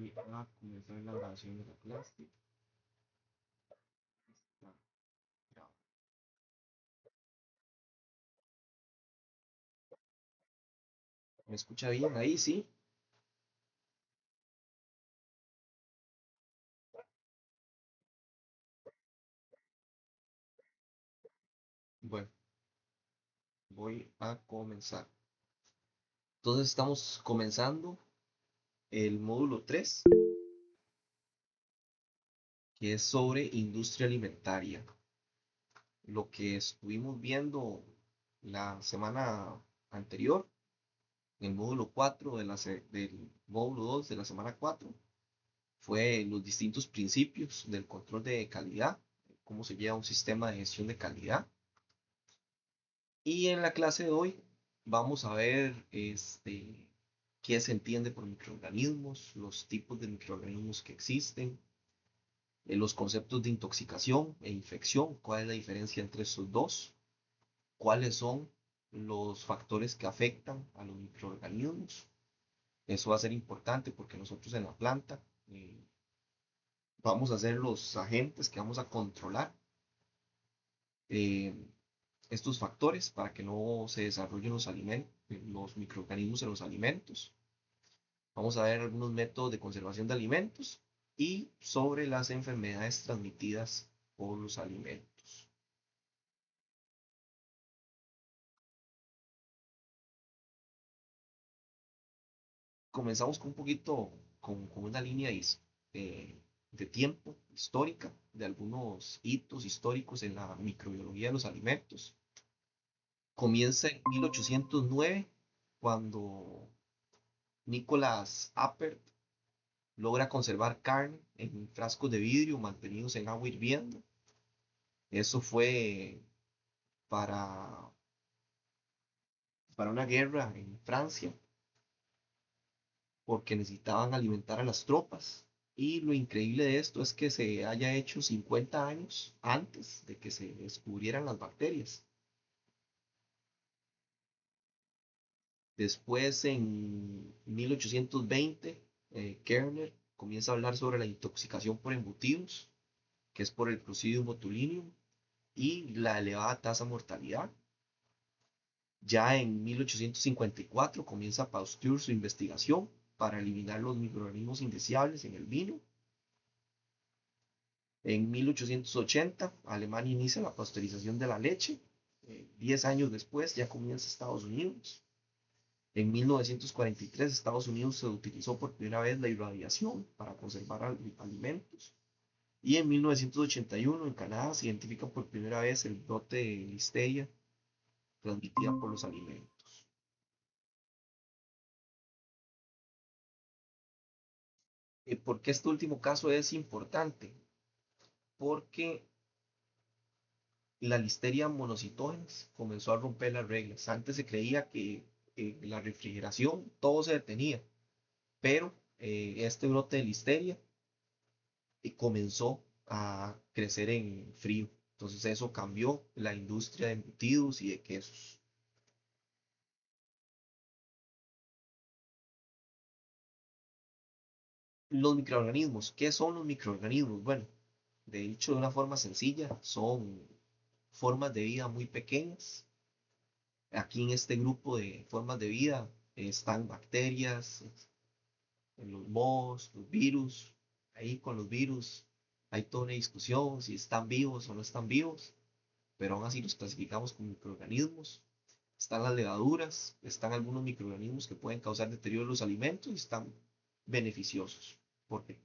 Voy a comenzar la grabación de la clase. Está grabado. ¿Me escucha bien ahí? Sí. Bueno, voy a comenzar. Entonces estamos comenzando el módulo 3, que es sobre industria alimentaria. Lo que estuvimos viendo la semana anterior, en el módulo 4 del módulo 2 de la semana 4, fue los distintos principios del control de calidad, cómo se lleva un sistema de gestión de calidad. Y en la clase de hoy vamos a ver qué se entiende por microorganismos, los tipos de microorganismos que existen, los conceptos de intoxicación e infección, cuál es la diferencia entre estos dos, cuáles son los factores que afectan a los microorganismos. Eso va a ser importante porque nosotros en la planta vamos a ser los agentes que vamos a controlar eh, estos factores para que no se desarrollen los microorganismos en los alimentos. Vamos a ver algunos métodos de conservación de alimentos y sobre las enfermedades transmitidas por los alimentos. Comenzamos con un poquito, con una línea de tiempo histórica, de algunos hitos históricos en la microbiología de los alimentos. Comienza en 1809, cuando Nicholas Appert logra conservar carne en frascos de vidrio mantenidos en agua hirviendo. Eso fue para, para una guerra en Francia, porque necesitaban alimentar a las tropas. Y lo increíble de esto es que se haya hecho 50 años antes de que se descubrieran las bacterias. Después, en 1820, Kerner comienza a hablar sobre la intoxicación por embutidos, que es por el Clostridium botulinum, y la elevada tasa de mortalidad. Ya en 1854 comienza Pasteur su investigación para eliminar los microorganismos indeseables en el vino. En 1880 Alemania inicia la pasteurización de la leche. 10 años después ya comienza Estados Unidos. En 1943 Estados Unidos se utilizó por primera vez la irradiación para conservar alimentos. Y en 1981 en Canadá se identifica por primera vez el brote de listeria transmitida por los alimentos. ¿Por qué este último caso es importante? Porque la listeria monocitógenes comenzó a romper las reglas. Antes se creía que la refrigeración todo se detenía, pero este brote de listeria comenzó a crecer en frío. Entonces eso cambió la industria de embutidos y de quesos. Los microorganismos, ¿qué son los microorganismos? Bueno, de hecho de una forma sencilla, son formas de vida muy pequeñas. Aquí en este grupo de formas de vida están bacterias, los mohos, los virus. Ahí con los virus hay toda una discusión si están vivos o no están vivos, pero aún así los clasificamos como microorganismos. Están las levaduras, están algunos microorganismos que pueden causar deterioro de los alimentos y están beneficiosos, porque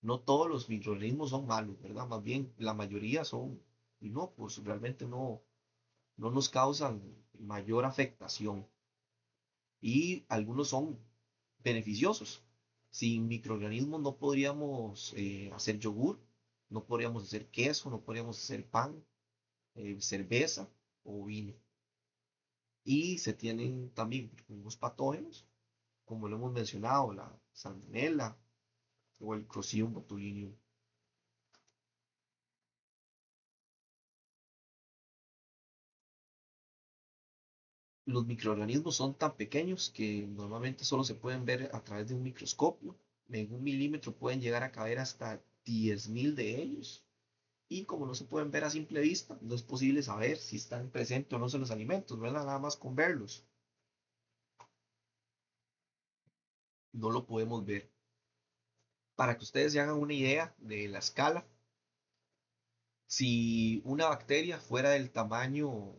no todos los microorganismos son malos, ¿verdad? Más bien la mayoría son inocuos, realmente no nos causan mayor afectación y algunos son beneficiosos. Sin microorganismos no podríamos hacer yogur, no podríamos hacer queso, no podríamos hacer pan, cerveza o vino. Y se tienen también unos patógenos, como lo hemos mencionado, la salmonella o el Clostridium botulinum. Los microorganismos son tan pequeños que normalmente solo se pueden ver a través de un microscopio En un milímetro pueden llegar a caber hasta 10.000 de ellos. Y como no se pueden ver a simple vista, no es posible saber si están presentes o no en los alimentos, ¿verdad? Nada más con verlos. No lo podemos ver. Para que ustedes se hagan una idea de la escala, si una bacteria fuera del tamaño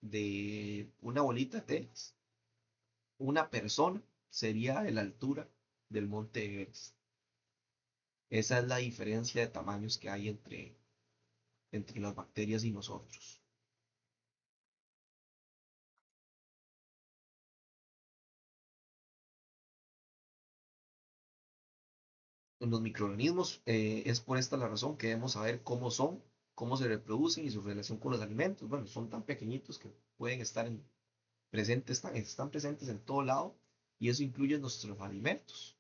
de una bolita de tenis, una persona sería de la altura del monte Everest. Esa es la diferencia de tamaños que hay entre las bacterias y nosotros. En los microorganismos es por esta la razón que debemos saber cómo son, cómo se reproducen y su relación con los alimentos. Bueno, son tan pequeñitos que pueden estar presentes, están presentes en todo lado y eso incluye nuestros alimentos.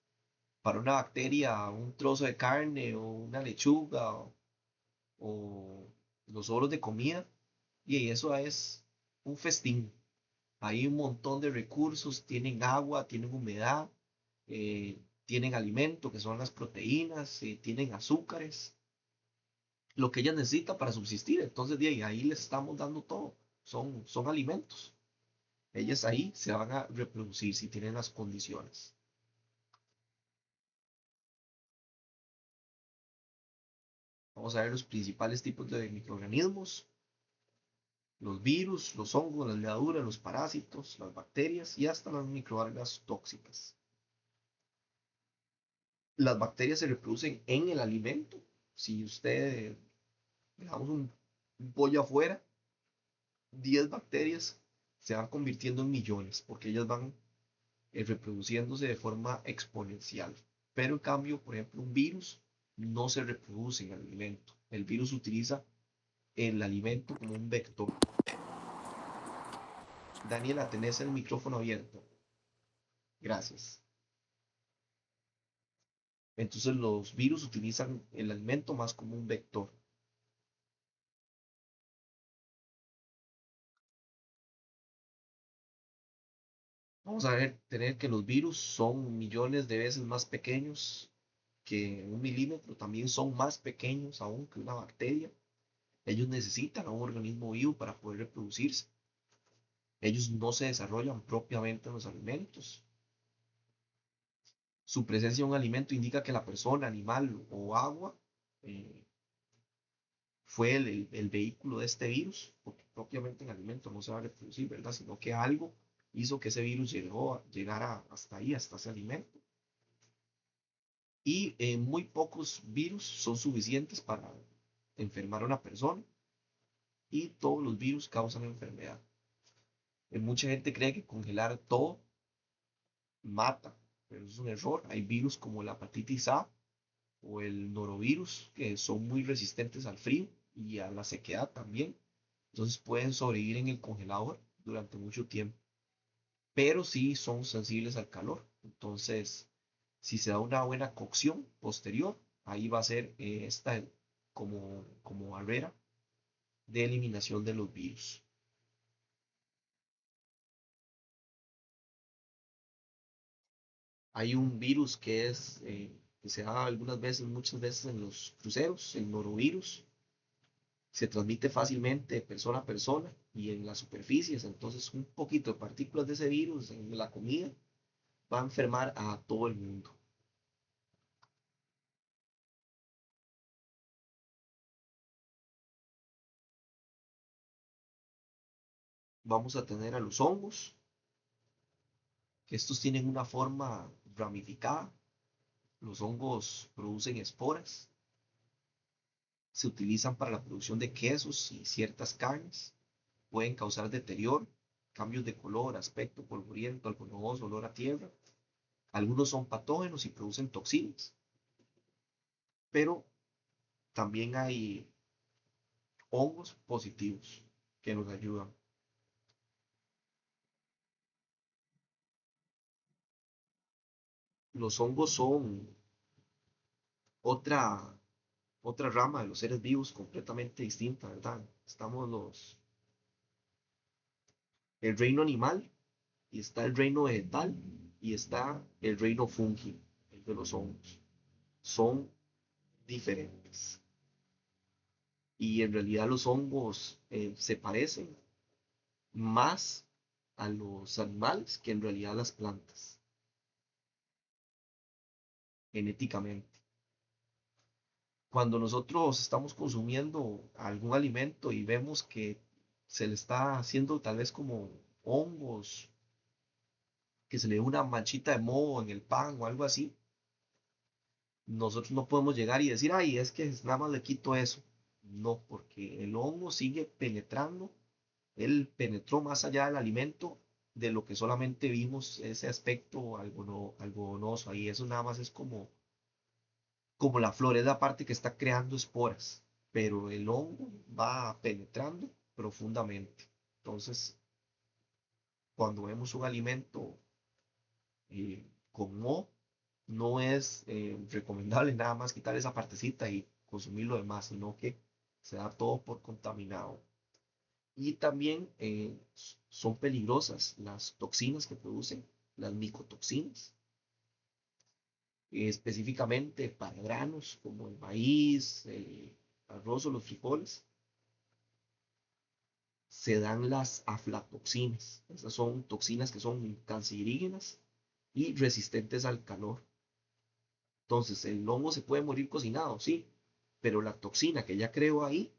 Para una bacteria, un trozo de carne o una lechuga o los sobros de comida, y eso es un festín. Hay un montón de recursos, tienen agua, tienen humedad, tienen alimento, que son las proteínas, tienen azúcares, lo que ellas necesitan para subsistir. Entonces, de ahí les estamos dando todo. Son alimentos. Ellas ahí se van a reproducir si tienen las condiciones. Vamos a ver los principales tipos de microorganismos: los virus, los hongos, las levaduras, los parásitos, las bacterias y hasta las microalgas tóxicas. Las bacterias se reproducen en el alimento. Si usted dejamos un pollo afuera, 10 bacterias se van convirtiendo en millones porque ellas van reproduciéndose de forma exponencial. Pero en cambio, por ejemplo, un virus no se reproduce en el alimento. El virus utiliza el alimento como un vector. Daniela, tenés el micrófono abierto. Gracias. Entonces los virus utilizan el alimento más como un vector. Vamos a ver, tener que los virus son millones de veces más pequeños que un milímetro, también son más pequeños aún que una bacteria. Ellos necesitan a un organismo vivo para poder reproducirse. Ellos no se desarrollan propiamente en los alimentos. Su presencia en un alimento indica que la persona, animal o agua eh, fue el vehículo de este virus, porque propiamente en alimento no se va a reproducir, ¿verdad? Sino que algo hizo que ese virus llegara hasta ahí, hasta ese alimento. Y muy pocos virus son suficientes para enfermar a una persona y todos los virus causan enfermedad. Mucha gente cree que congelar todo mata, pero eso es un error. Hay virus como la hepatitis A o el norovirus que son muy resistentes al frío y a la sequedad también. Entonces pueden sobrevivir en el congelador durante mucho tiempo, pero sí son sensibles al calor. Entonces, si se da una buena cocción posterior, ahí va a ser esta como barrera de eliminación de los virus. Hay un virus que se da algunas veces, muchas veces en los cruceros, el norovirus. Se transmite fácilmente de persona a persona y en las superficies. Entonces, un poquito de partículas de ese virus en la comida va a enfermar a todo el mundo. Vamos a tener a los hongos, que estos tienen una forma ramificada. Los hongos producen esporas, se utilizan para la producción de quesos y ciertas carnes, pueden causar deterioro, cambios de color, aspecto polvoriento, algodonoso, olor a tierra. Algunos son patógenos y producen toxinas, pero también hay hongos positivos que nos ayudan. Los hongos son otra, otra rama de los seres vivos completamente distinta, ¿verdad? Estamos el reino animal y está el reino vegetal y está el reino fungi. El de los hongos. Son diferentes. Y en realidad los hongos se parecen más a los animales que en realidad a las plantas, genéticamente. Cuando nosotros estamos consumiendo algún alimento y vemos que se le está haciendo tal vez como hongos, que se le dé una manchita de moho en el pan o algo así, nosotros no podemos llegar y decir, ay, es que nada más le quito eso. No, porque el hongo sigue penetrando, él penetró más allá del alimento de lo que solamente vimos ese aspecto algodonoso ahí. Eso nada más es como la flor, es la parte que está creando esporas, pero el hongo va penetrando profundamente. Entonces, cuando vemos un alimento con moho, no es recomendable nada más quitar esa partecita y consumir lo demás, sino que se da todo por contaminado. Y también son peligrosas las toxinas que producen, las micotoxinas, específicamente para granos como el maíz, el arroz o los frijoles. Se dan las aflatoxinas. Estas son toxinas que son cancerígenas y resistentes al calor. Entonces, el hongo se puede morir cocinado, sí, pero la toxina que ya creó ahí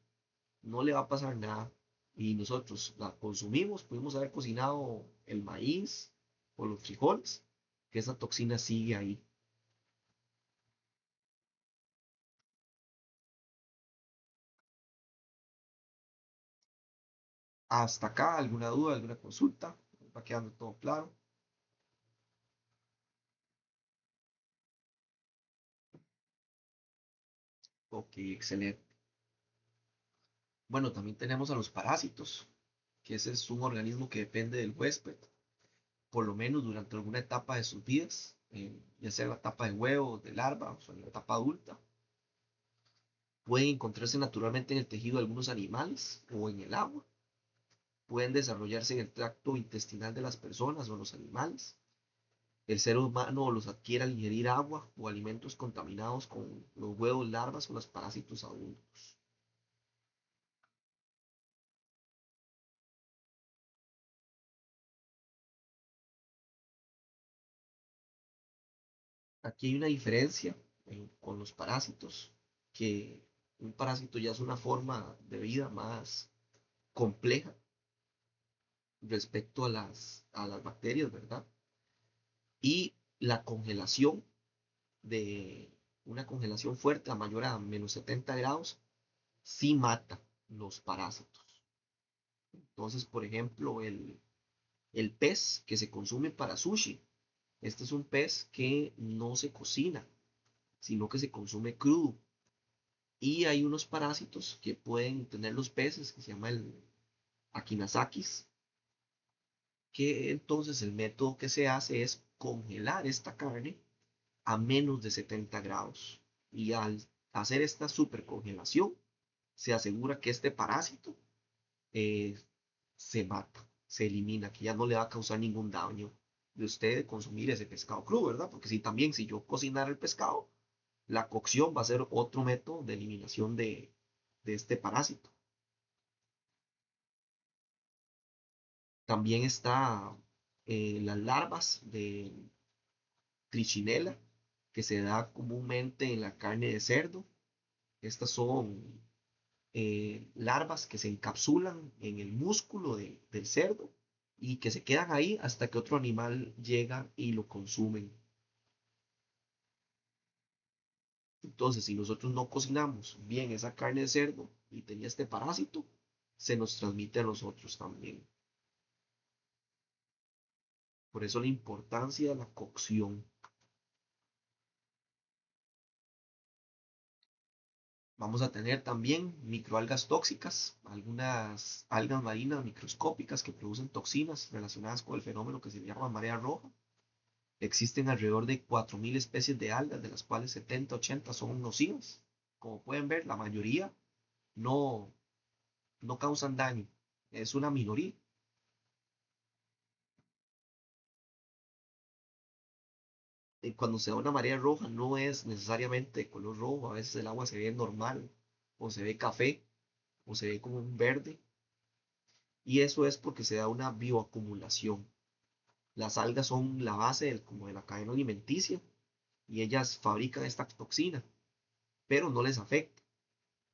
no le va a pasar nada. Y nosotros la consumimos, pudimos haber cocinado el maíz o los frijoles, que esa toxina sigue ahí. Hasta acá, ¿alguna duda, alguna consulta? Va quedando todo claro. Ok, excelente. Bueno, también tenemos a los parásitos, que ese es un organismo que depende del huésped, por lo menos durante alguna etapa de sus vidas, ya sea la etapa de huevo, de larva, o en la etapa adulta. Pueden encontrarse naturalmente en el tejido de algunos animales o en el agua. Pueden desarrollarse en el tracto intestinal de las personas o los animales. El ser humano los adquiere al ingerir agua o alimentos contaminados con los huevos, larvas o los parásitos adultos. Aquí hay una diferencia con los parásitos, que un parásito ya es una forma de vida más compleja respecto a las bacterias, ¿verdad? Y la congelación de una congelación fuerte a mayor a -70 grados sí mata los parásitos. Entonces, por ejemplo, el pez que se consume para sushi, este es un pez que no se cocina, sino que se consume crudo. Y hay unos parásitos que pueden tener los peces, que se llama el Akinasakis, que entonces el método que se hace es congelar esta carne a -70 grados. Y al hacer esta supercongelación, se asegura que este parásito eh, se mata, se elimina, que ya no le va a causar ningún daño de usted consumir ese pescado crudo, ¿verdad? Porque si también, si yo cocinara el pescado, la cocción va a ser otro método de eliminación de este parásito. También está las larvas de trichinela, que se da comúnmente en la carne de cerdo. Estas son larvas que se encapsulan en el músculo del cerdo y que se quedan ahí hasta que otro animal llega y lo consumen. Entonces, si nosotros no cocinamos bien esa carne de cerdo y tenía este parásito, se nos transmite a nosotros también. Por eso la importancia de la cocción. Vamos a tener también microalgas tóxicas, algunas algas marinas microscópicas que producen toxinas relacionadas con el fenómeno que se llama marea roja. Existen alrededor de 4.000 especies de algas, de las cuales 70-80 son nocivas. Como pueden ver, la mayoría no, no causan daño, es una minoría. cuando se da una marea roja no es necesariamente de color rojo, a veces el agua se ve normal, o se ve café, o se ve como un verde, y eso es porque se da una bioacumulación. Las algas son la base como de la cadena alimenticia, y ellas fabrican esta toxina, pero no les afecta.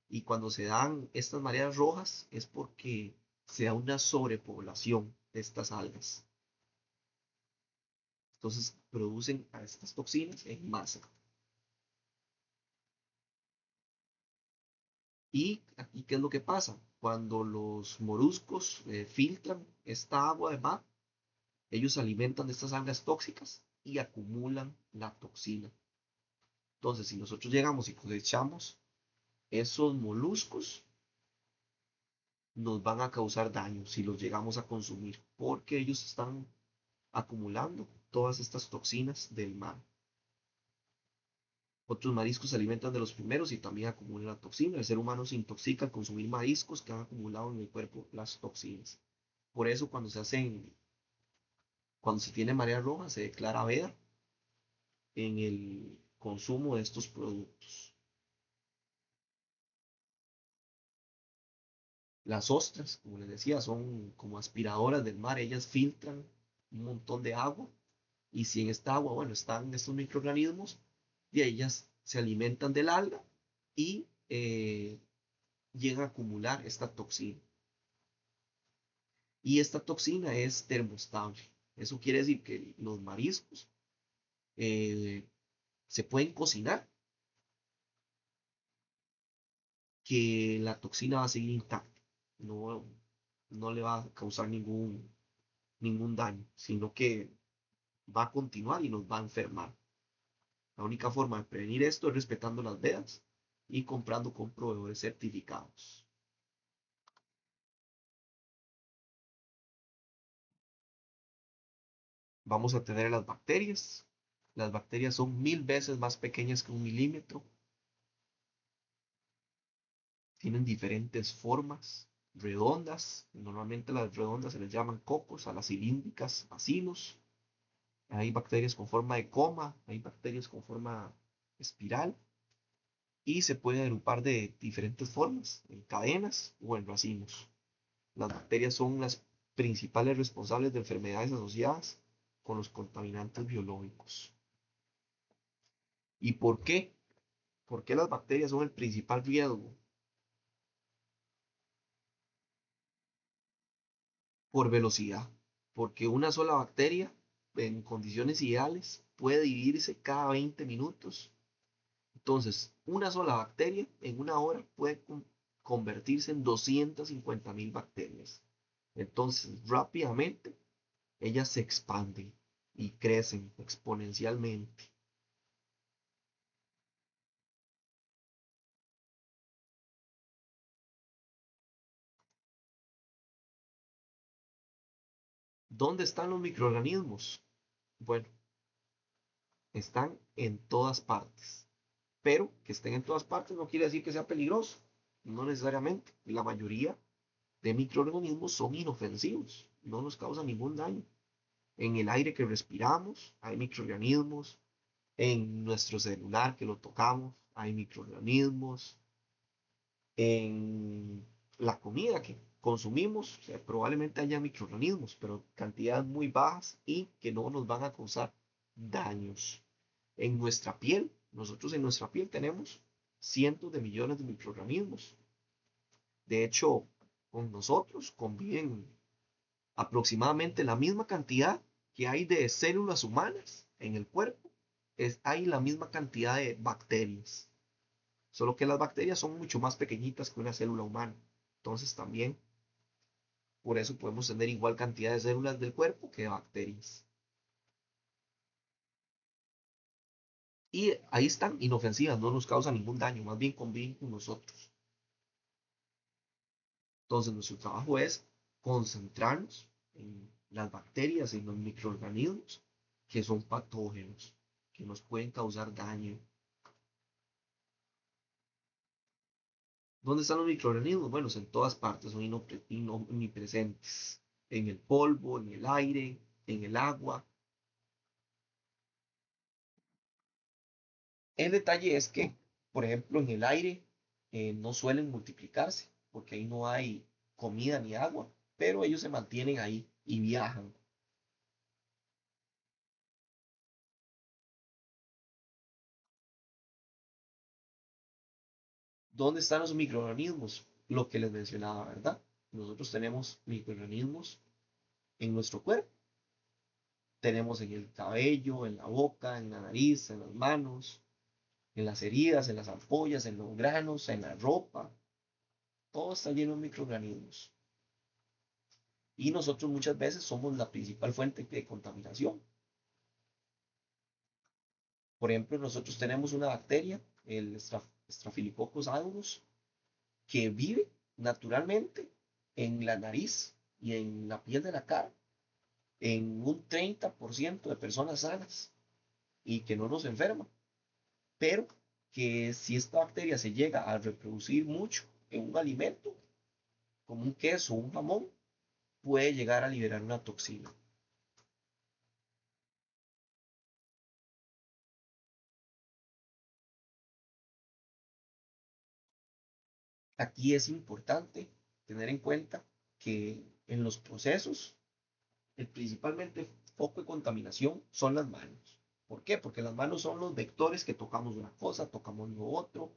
Y cuando se dan estas mareas rojas es porque se da una sobrepoblación de estas algas. Entonces producen a estas toxinas en masa. Y aquí, ¿qué es lo que pasa? Cuando los moluscos filtran esta agua de mar, ellos se alimentan de estas algas tóxicas y acumulan la toxina. Entonces, si nosotros llegamos y cosechamos esos moluscos, nos van a causar daño si los llegamos a consumir, porque ellos están acumulando todas estas toxinas del mar. Otros mariscos se alimentan de los primeros y también acumulan la toxina. El ser humano se intoxica al consumir mariscos que han acumulado en el cuerpo las toxinas. Por eso cuando se tiene marea roja, se declara veda en el consumo de estos productos. Las ostras, como les decía, son como aspiradoras del mar. Ellas filtran un montón de agua y si en esta agua, bueno, están estos microorganismos, y ellas se alimentan del alga y llegan a acumular esta toxina. Y esta toxina es termostable. Eso quiere decir que los mariscos eh, se pueden cocinar, que la toxina va a seguir intacta. No, no le va a causar ningún daño, sino que va a continuar y nos va a enfermar. La única forma de prevenir esto es respetando las vedas y comprando con proveedores certificados. Vamos a tener las bacterias. Las bacterias son 1000 veces más pequeñas que un milímetro. Tienen diferentes formas redondas. Normalmente las redondas se les llaman cocos, a las cilíndricas bacilos. Hay bacterias con forma de coma, hay bacterias con forma espiral y se pueden agrupar de diferentes formas, en cadenas o en racimos. Las bacterias son las principales responsables de enfermedades asociadas con los contaminantes biológicos. ¿Y por qué? ¿Por qué las bacterias son el principal riesgo? Por velocidad, porque una sola bacteria en condiciones ideales puede dividirse cada 20 minutos. Entonces, una sola bacteria en una hora puede convertirse en 250.000 bacterias. Entonces, rápidamente, ellas se expanden y crecen exponencialmente. ¿Dónde están los microorganismos? Bueno, están en todas partes. Pero que estén en todas partes no quiere decir que sea peligroso. No necesariamente. La mayoría de microorganismos son inofensivos. No nos causan ningún daño. En el aire que respiramos hay microorganismos. En nuestro celular que lo tocamos hay microorganismos. En la comida que consumimos probablemente haya microorganismos, pero cantidades muy bajas y que no nos van a causar daños. En nuestra piel, nosotros en nuestra piel tenemos cientos de millones de microorganismos. De hecho, con nosotros conviven aproximadamente la misma cantidad que hay de células humanas en el cuerpo, hay la misma cantidad de bacterias. Solo que las bacterias son mucho más pequeñitas que una célula humana. Entonces también, por eso podemos tener igual cantidad de células del cuerpo que de bacterias. Y ahí están inofensivas, no nos causan ningún daño, más bien conviven con nosotros. Entonces nuestro trabajo es concentrarnos en las bacterias, en los microorganismos que son patógenos, que nos pueden causar daño. ¿Dónde están los microorganismos? Bueno, en todas partes, son omnipresentes. En el polvo, en el aire, en el agua. El detalle es que, por ejemplo, en el aire no suelen multiplicarse porque ahí no hay comida ni agua, pero ellos se mantienen ahí y viajan. ¿Dónde están los microorganismos? Lo que les mencionaba, ¿verdad? Nosotros tenemos microorganismos en nuestro cuerpo. Tenemos en el cabello, en la boca, en la nariz, en las manos, en las heridas, en las ampollas, en los granos, en la ropa. Todo está lleno de microorganismos. Y nosotros muchas veces somos la principal fuente de contaminación. Por ejemplo, nosotros tenemos una bacteria, el Staphylococcus aureus, que vive naturalmente en la nariz y en la piel de la cara, en un 30% de personas sanas y que no nos enferma, pero que si esta bacteria se llega a reproducir mucho en un alimento, como un queso o un jamón, puede llegar a liberar una toxina. Aquí es importante tener en cuenta que en los procesos, el principalmente foco de contaminación son las manos. ¿Por qué? Porque las manos son los vectores que tocamos una cosa, tocamos lo otro,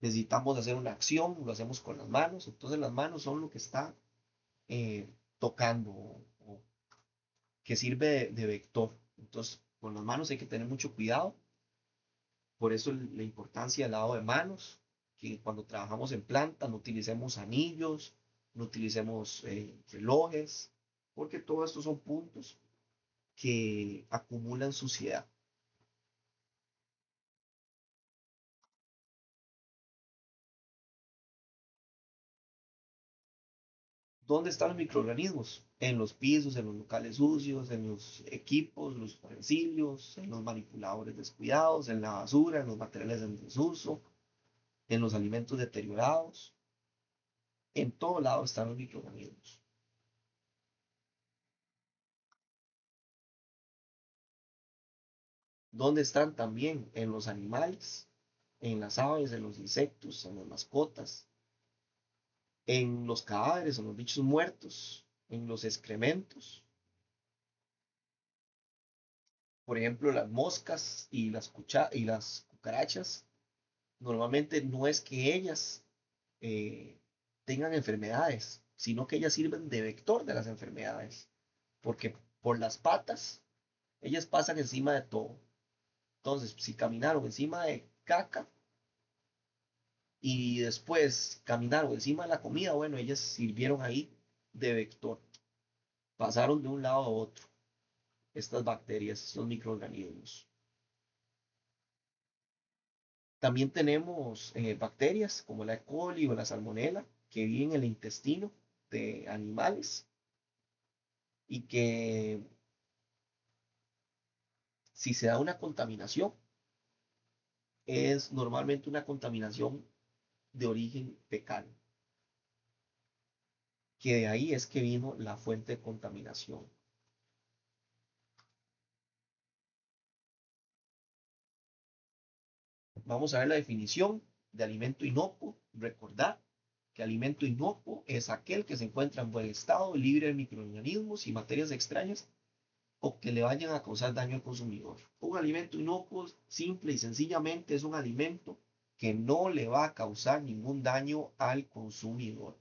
necesitamos hacer una acción, lo hacemos con las manos, entonces las manos son lo que está tocando o que sirve de vector. Entonces, con las manos hay que tener mucho cuidado, por eso la importancia del lavado de manos, que cuando trabajamos en planta no utilicemos anillos, no utilicemos relojes, porque todos estos son puntos que acumulan suciedad. ¿Dónde están los microorganismos? En los pisos, en los locales sucios, en los equipos, los utensilios, en los manipuladores descuidados, en la basura, en los materiales en desuso, en los alimentos deteriorados. En todo lado están los microorganismos. ¿Dónde están también? En los animales, en las aves, en los insectos, en las mascotas, en los cadáveres, en los bichos muertos, en los excrementos. Por ejemplo, las moscas y y las cucarachas, normalmente no es que ellas eh, tengan enfermedades, sino que ellas sirven de vector de las enfermedades, porque por las patas ellas pasan encima de todo. Entonces, si caminaron encima de caca y después caminaron encima de la comida, bueno, ellas sirvieron ahí de vector, pasaron de un lado a otro estas bacterias, estos microorganismos. También tenemos bacterias como la E. coli o la salmonela que viven en el intestino de animales y que si se da una contaminación, es normalmente una contaminación de origen fecal, que de ahí es que vino la fuente de contaminación. Vamos a ver la definición de alimento inocuo. Recordar que alimento inocuo es aquel que se encuentra en buen estado, libre de microorganismos y materias extrañas o que le vayan a causar daño al consumidor. Un alimento inocuo, simple y sencillamente, es un alimento que no le va a causar ningún daño al consumidor.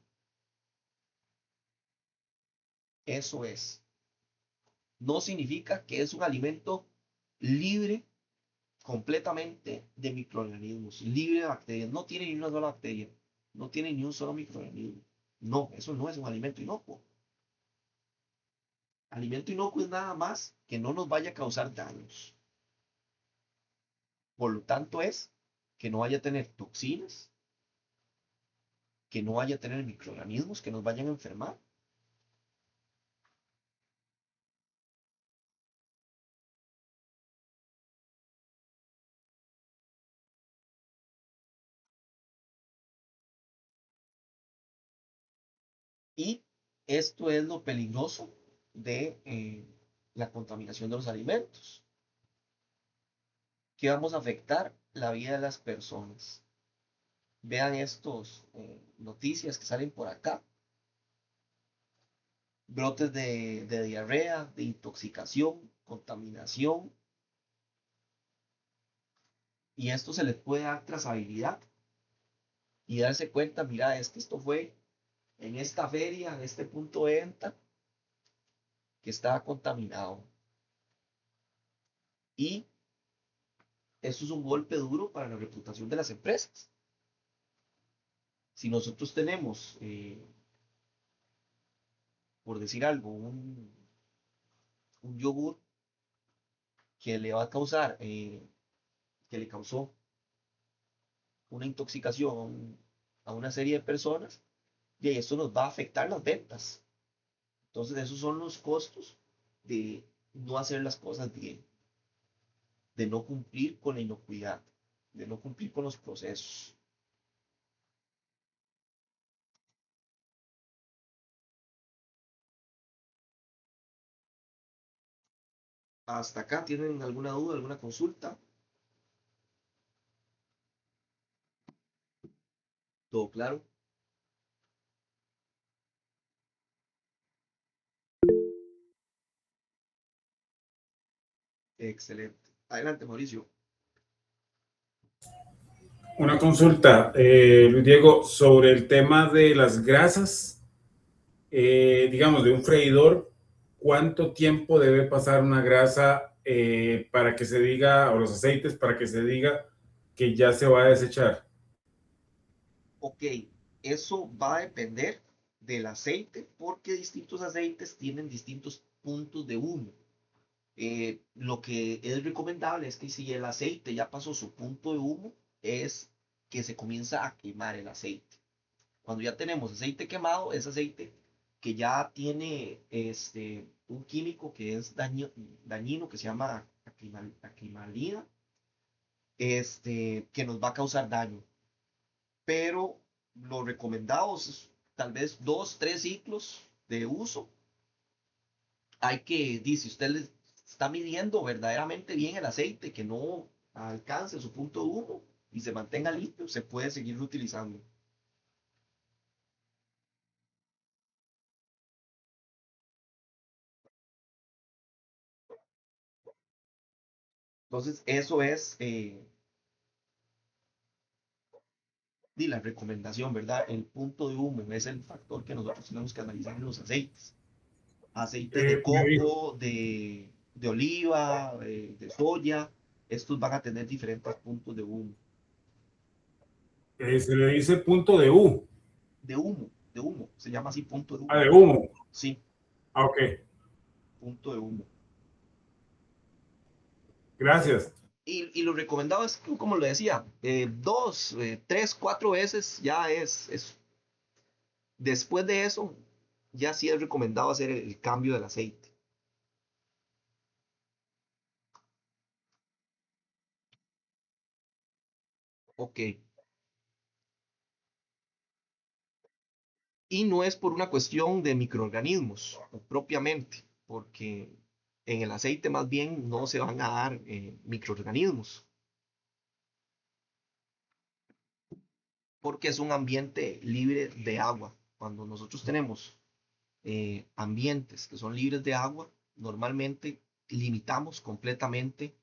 Eso es. No significa que es un alimento libre completamente de microorganismos, libre de bacterias. No tiene ni una sola bacteria, no tiene ni un solo microorganismo. No, eso no es un alimento inocuo. Alimento inocuo es nada más que no nos vaya a causar daños. Por lo tanto, es que no vaya a tener toxinas, que no vaya a tener microorganismos que nos vayan a enfermar. Y esto es lo peligroso de la contaminación de los alimentos. que vamos a afectar la vida de las personas. Vean estos noticias que salen por acá. Brotes de diarrea, de intoxicación, contaminación. Y esto se les puede dar trazabilidad y darse cuenta, mira, es que esto fue en esta feria, en este punto de venta, que estaba contaminado. Y eso es un golpe duro para la reputación de las empresas. Si nosotros tenemos, por decir algo, un yogur que le va a causar, que le causó una intoxicación a una serie de personas, y esto nos va a afectar las ventas. Entonces, esos son los costos de no hacer las cosas bien, de no cumplir con la inocuidad, de no cumplir con los procesos. Hasta acá, ¿tienen alguna duda, alguna consulta? ¿Todo claro? Excelente. Adelante, Mauricio. Una consulta, Luis Diego, sobre el tema de las grasas, digamos, de un freidor, ¿cuánto tiempo debe pasar una grasa para que se diga, o los aceites, para que se diga que ya se va a desechar? Ok, eso va a depender del aceite porque distintos aceites tienen distintos puntos de humo. Lo que es recomendable es que si el aceite ya pasó su punto de humo, es que se comienza a quemar el aceite. Cuando ya tenemos aceite quemado, es aceite que ya tiene un químico que es dañino, que se llama acrimalina, que nos va a causar daño. Pero lo recomendado es tal vez 2, 3 ciclos de uso. Hay que, si usted le está midiendo verdaderamente bien el aceite, que no alcance su punto de humo y se mantenga limpio, se puede seguir utilizando. Entonces, eso es la recomendación, ¿verdad? El punto de humo es el factor que nosotros tenemos que analizar en los aceites. Aceites de Me dijo, coco, de oliva, de soya, estos van a tener diferentes puntos de humo. se le dice punto de U. De humo, se llama así punto de Ah, humo. de humo. Sí, Ah, ok. punto de humo. Gracias. Y lo recomendado es, como le decía, 2, 3, 4 veces ya es. Después de eso, ya sí es recomendado hacer el cambio del aceite. Ok. Y no es por una cuestión de microorganismos propiamente, porque en el aceite más bien no se van a dar microorganismos, porque es un ambiente libre de agua. Cuando nosotros tenemos ambientes que son libres de agua, normalmente limitamos completamente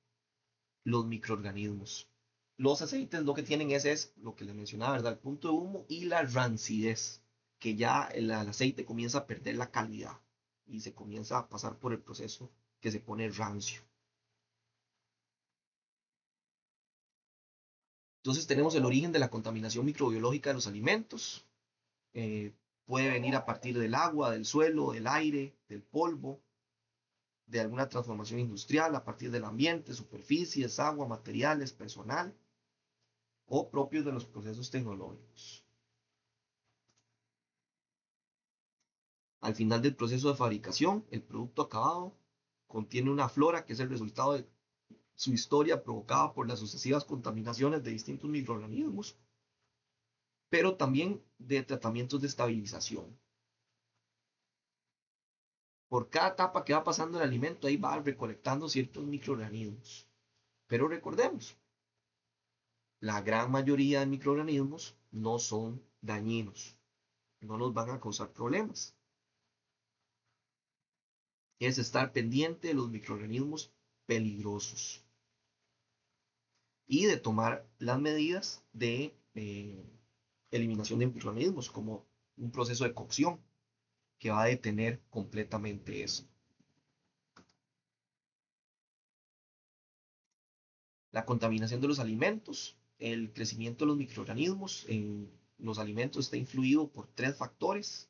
los microorganismos. Los aceites lo que tienen es lo que les mencionaba, ¿verdad? El punto de humo y la rancidez, que ya el aceite comienza a perder la calidad y se comienza a pasar por el proceso que se pone rancio. Entonces tenemos el origen de la contaminación microbiológica de los alimentos. Eh, Puede venir a partir del agua, del suelo, del aire, del polvo, de alguna transformación industrial, a partir del ambiente, superficies, agua, materiales, personal o propios de los procesos tecnológicos. Al final del proceso de fabricación, el producto acabado contiene una flora que es el resultado de su historia provocada por las sucesivas contaminaciones de distintos microorganismos, pero también de tratamientos de estabilización. Por cada etapa que va pasando el alimento, ahí va recolectando ciertos microorganismos, Pero recordemos, la gran mayoría de microorganismos no son dañinos, no nos van a causar problemas. Es estar pendiente de los microorganismos peligrosos y de tomar las medidas de eliminación de microorganismos, como un proceso de cocción que va a detener completamente eso. La contaminación de los alimentos, el crecimiento de los microorganismos en los alimentos está influido por tres factores: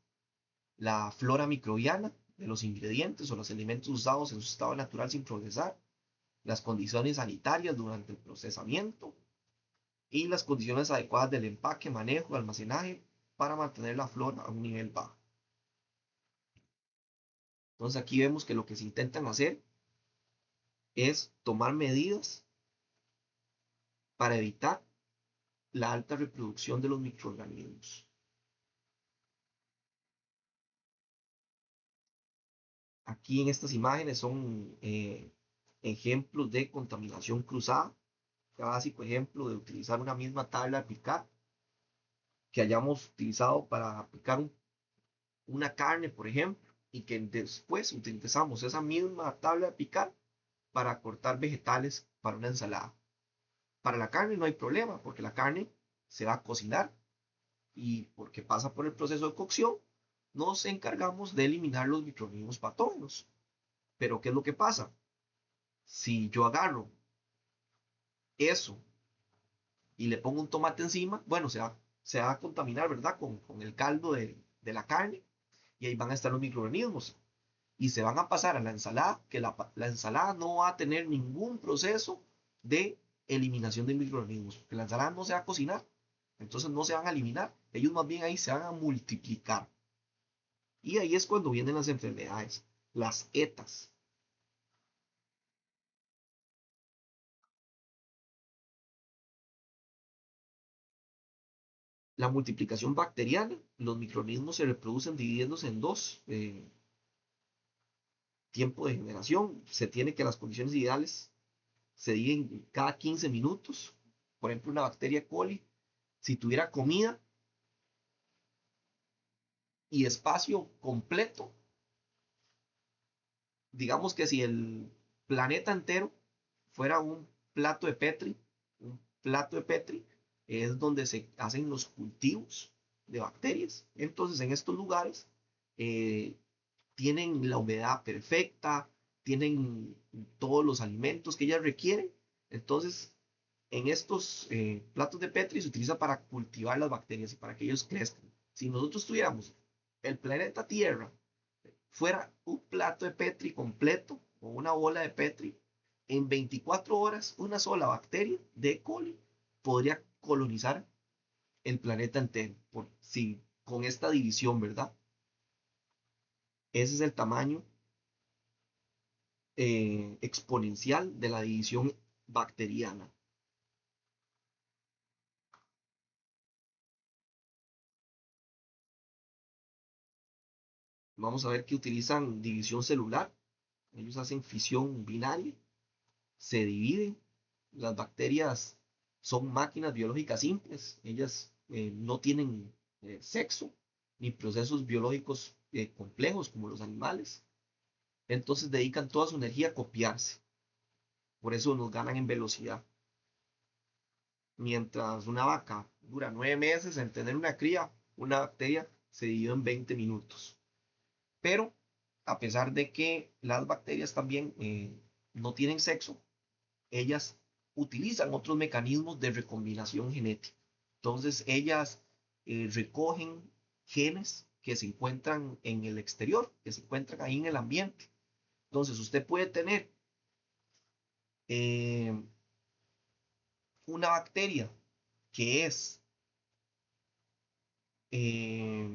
la flora microbiana de los ingredientes o los alimentos usados en su estado natural sin procesar, las condiciones sanitarias durante el procesamiento y las condiciones adecuadas del empaque, manejo, almacenaje para mantener la flora a un nivel bajo. Entonces aquí vemos que lo que se intentan hacer es tomar medidas para evitar la alta reproducción de los microorganismos. Aquí en estas imágenes son ejemplos de contaminación cruzada, clásico ejemplo de utilizar una misma tabla de picar que hayamos utilizado para picar una carne, por ejemplo, y que después utilizamos esa misma tabla de picar para cortar vegetales para una ensalada. Para la carne no hay problema, porque la carne se va a cocinar y porque pasa por el proceso de cocción, nos encargamos de eliminar los microorganismos patógenos. Pero ¿qué es lo que pasa? Si yo agarro eso y le pongo un tomate encima, bueno, se va a contaminar, ¿verdad? Con el caldo de la carne y ahí van a estar los microorganismos y se van a pasar a la ensalada, que la ensalada no va a tener ningún proceso de eliminación de microorganismos, porque la ensalada no se va a cocinar, entonces no se van a eliminar, ellos más bien ahí se van a multiplicar. Y ahí es cuando vienen las enfermedades, las ETAs. La multiplicación bacteriana, los microorganismos se reproducen dividiéndose en dos tiempos de generación. Se tiene que las condiciones ideales se dividen cada 15 minutos. Por ejemplo, una bacteria coli, si tuviera comida y espacio completo, digamos que si el planeta entero fuera un plato de Petri, un plato de Petri es donde se hacen los cultivos de bacterias. Entonces, en estos lugares eh, tienen la humedad perfecta, tienen todos los alimentos que ellas requieren. Entonces, en estos platos de Petri se utiliza para cultivar las bacterias y para que ellos crezcan. Si nosotros tuviéramos el planeta Tierra fuera un plato de Petri completo o una bola de Petri, en 24 horas una sola bacteria de E. coli podría colonizar el planeta entero, por, sí, con esta división, ¿verdad? Ese es el tamaño exponencial de la división bacteriana. Vamos a ver que utilizan división celular. Ellos hacen fisión binaria, se dividen. Las bacterias son máquinas biológicas simples. Ellas no tienen sexo ni procesos biológicos complejos como los animales. Entonces dedican toda su energía a copiarse. Por eso nos ganan en velocidad. Mientras una vaca dura 9 meses en tener una cría, una bacteria se divide en 20 minutos. Pero a pesar de que las bacterias también no tienen sexo, ellas utilizan otros mecanismos de recombinación genética. Entonces ellas recogen genes que se encuentran en el exterior, que se encuentran ahí en el ambiente. Entonces usted puede tener eh, una bacteria que es eh,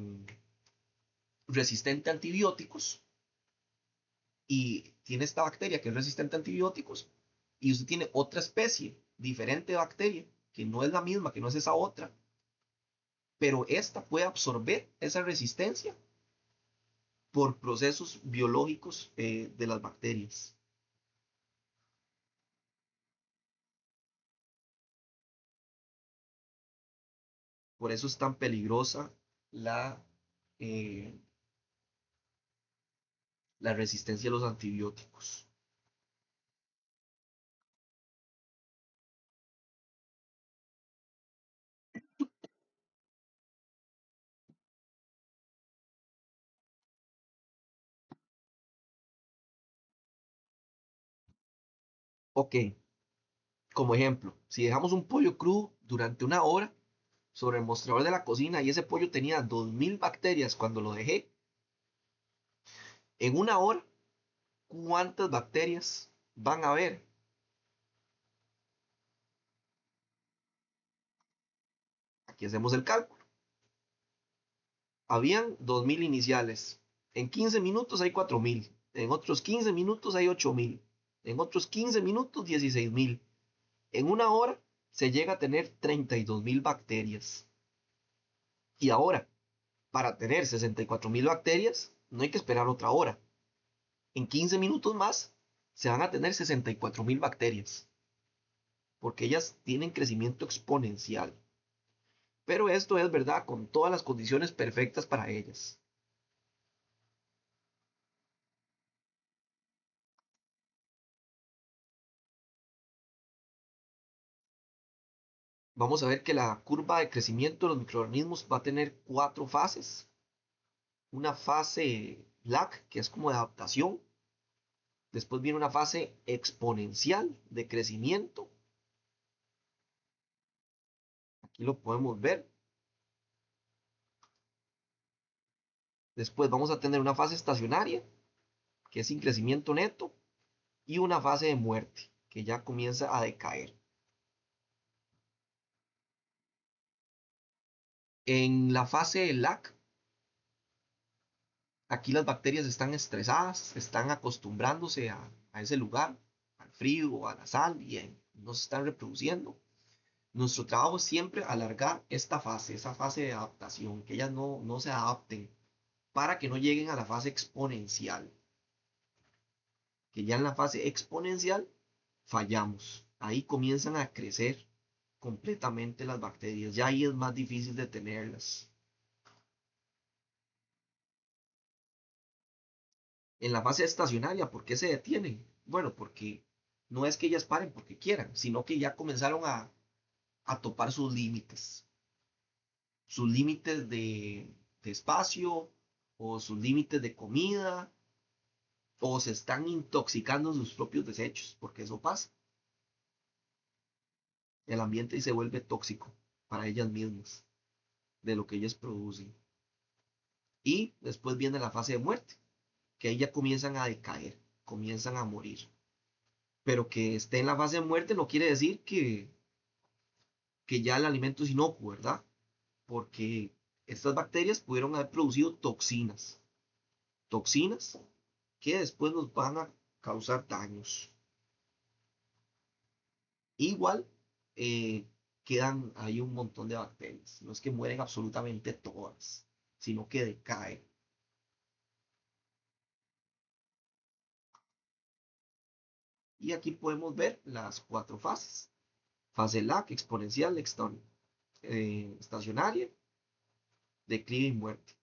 resistente a antibióticos y tiene esta bacteria que es resistente a antibióticos y usted tiene otra especie diferente de bacteria que no es la misma, que no es esa otra, pero esta puede absorber esa resistencia por procesos biológicos de las bacterias. Por eso es tan peligrosa la, eh, la resistencia a los antibióticos. Ok, como ejemplo, si dejamos un pollo crudo durante una hora sobre el mostrador de la cocina y ese pollo tenía 2000 bacterias cuando lo dejé, en una hora, ¿cuántas bacterias van a haber? Aquí hacemos el cálculo. Habían 2000 iniciales. En 15 minutos hay 4000. En otros 15 minutos hay 8000. En otros 15 minutos 16000. En una hora se llega a tener 32.000 bacterias. Y ahora, para tener 64.000 bacterias, no hay que esperar otra hora. En 15 minutos más se van a tener 64.000 bacterias, porque ellas tienen crecimiento exponencial. Pero esto es verdad con todas las condiciones perfectas para ellas. Vamos a ver que la curva de crecimiento de los microorganismos va a tener 4 fases. Una fase lag, que es como de adaptación. Después viene una fase exponencial de crecimiento. Aquí lo podemos ver. Después vamos a tener una fase estacionaria, que es sin crecimiento neto. Y una fase de muerte, que ya comienza a decaer. En la fase lag, aquí las bacterias están estresadas, están acostumbrándose a ese lugar, al frío, a la sal, y no se están reproduciendo. Nuestro trabajo es siempre alargar esta fase, esa fase de adaptación, que ellas no se adapten para que no lleguen a la fase exponencial. Que ya en la fase exponencial fallamos. Ahí comienzan a crecer completamente las bacterias. Ya ahí es más difícil de tenerlas. En la fase estacionaria, ¿por qué se detienen? Bueno, porque no es que ellas paren porque quieran, sino que ya comenzaron a topar sus límites de espacio o sus límites de comida o se están intoxicando sus propios desechos, porque eso pasa. El ambiente se vuelve tóxico para ellas mismas, de lo que ellas producen. Y después viene la fase de muerte, que ahí ya comienzan a decaer, comienzan a morir. Pero que esté en la fase de muerte no quiere decir que ya el alimento es inocuo, ¿verdad? Porque estas bacterias pudieron haber producido toxinas, toxinas que después nos van a causar daños. Igual quedan ahí un montón de bacterias. No es que mueren absolutamente todas, sino que decaen. Y aquí podemos ver las 4 fases. Fase lag, exponencial, estacionaria, declive y muerte.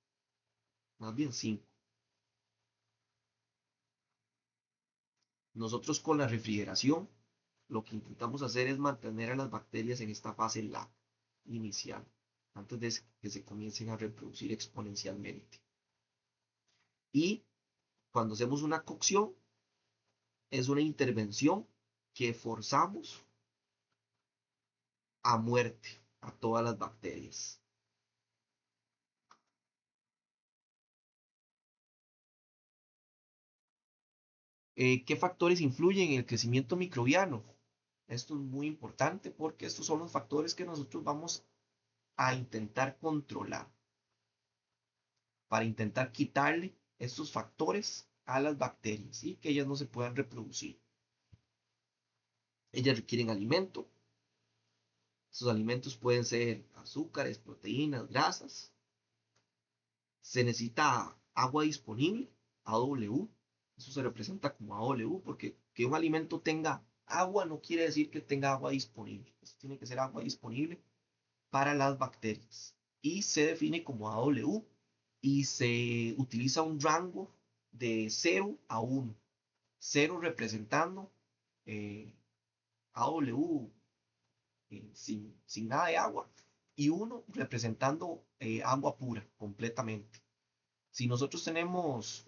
Más bien 5. Nosotros con la refrigeración lo que intentamos hacer es mantener a las bacterias en esta fase lag inicial, antes de que se comiencen a reproducir exponencialmente. Y cuando hacemos una cocción, es una intervención que forzamos a muerte a todas las bacterias. ¿Qué factores influyen en el crecimiento microbiano? Esto es muy importante porque estos son los factores que nosotros vamos a intentar controlar para intentar quitarle estos factores a las bacterias y que ellas no se puedan reproducir. Ellas requieren alimento. Estos alimentos pueden ser azúcares, proteínas, grasas. Se necesita agua disponible, AW. Eso se representa como AW porque que un alimento tenga agua no quiere decir que tenga agua disponible. Eso tiene que ser agua disponible para las bacterias y se define como AW y se utiliza un rango de 0 a 1. 0 representando AW sin nada de agua y 1 representando agua pura completamente. Si nosotros tenemos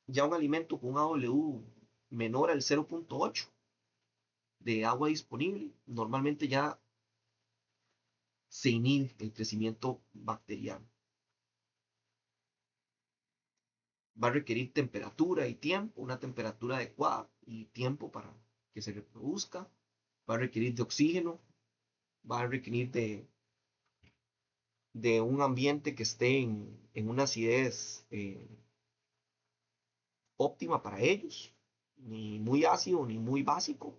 ya un alimento con un AW menor al 0.8 de agua disponible, normalmente ya se inhibe el crecimiento bacteriano. Va a requerir temperatura y tiempo, una temperatura adecuada y tiempo para que se reproduzca. Va a requerir de oxígeno, va a requerir de un ambiente que esté en una acidez óptima para ellos, ni muy ácido ni muy básico.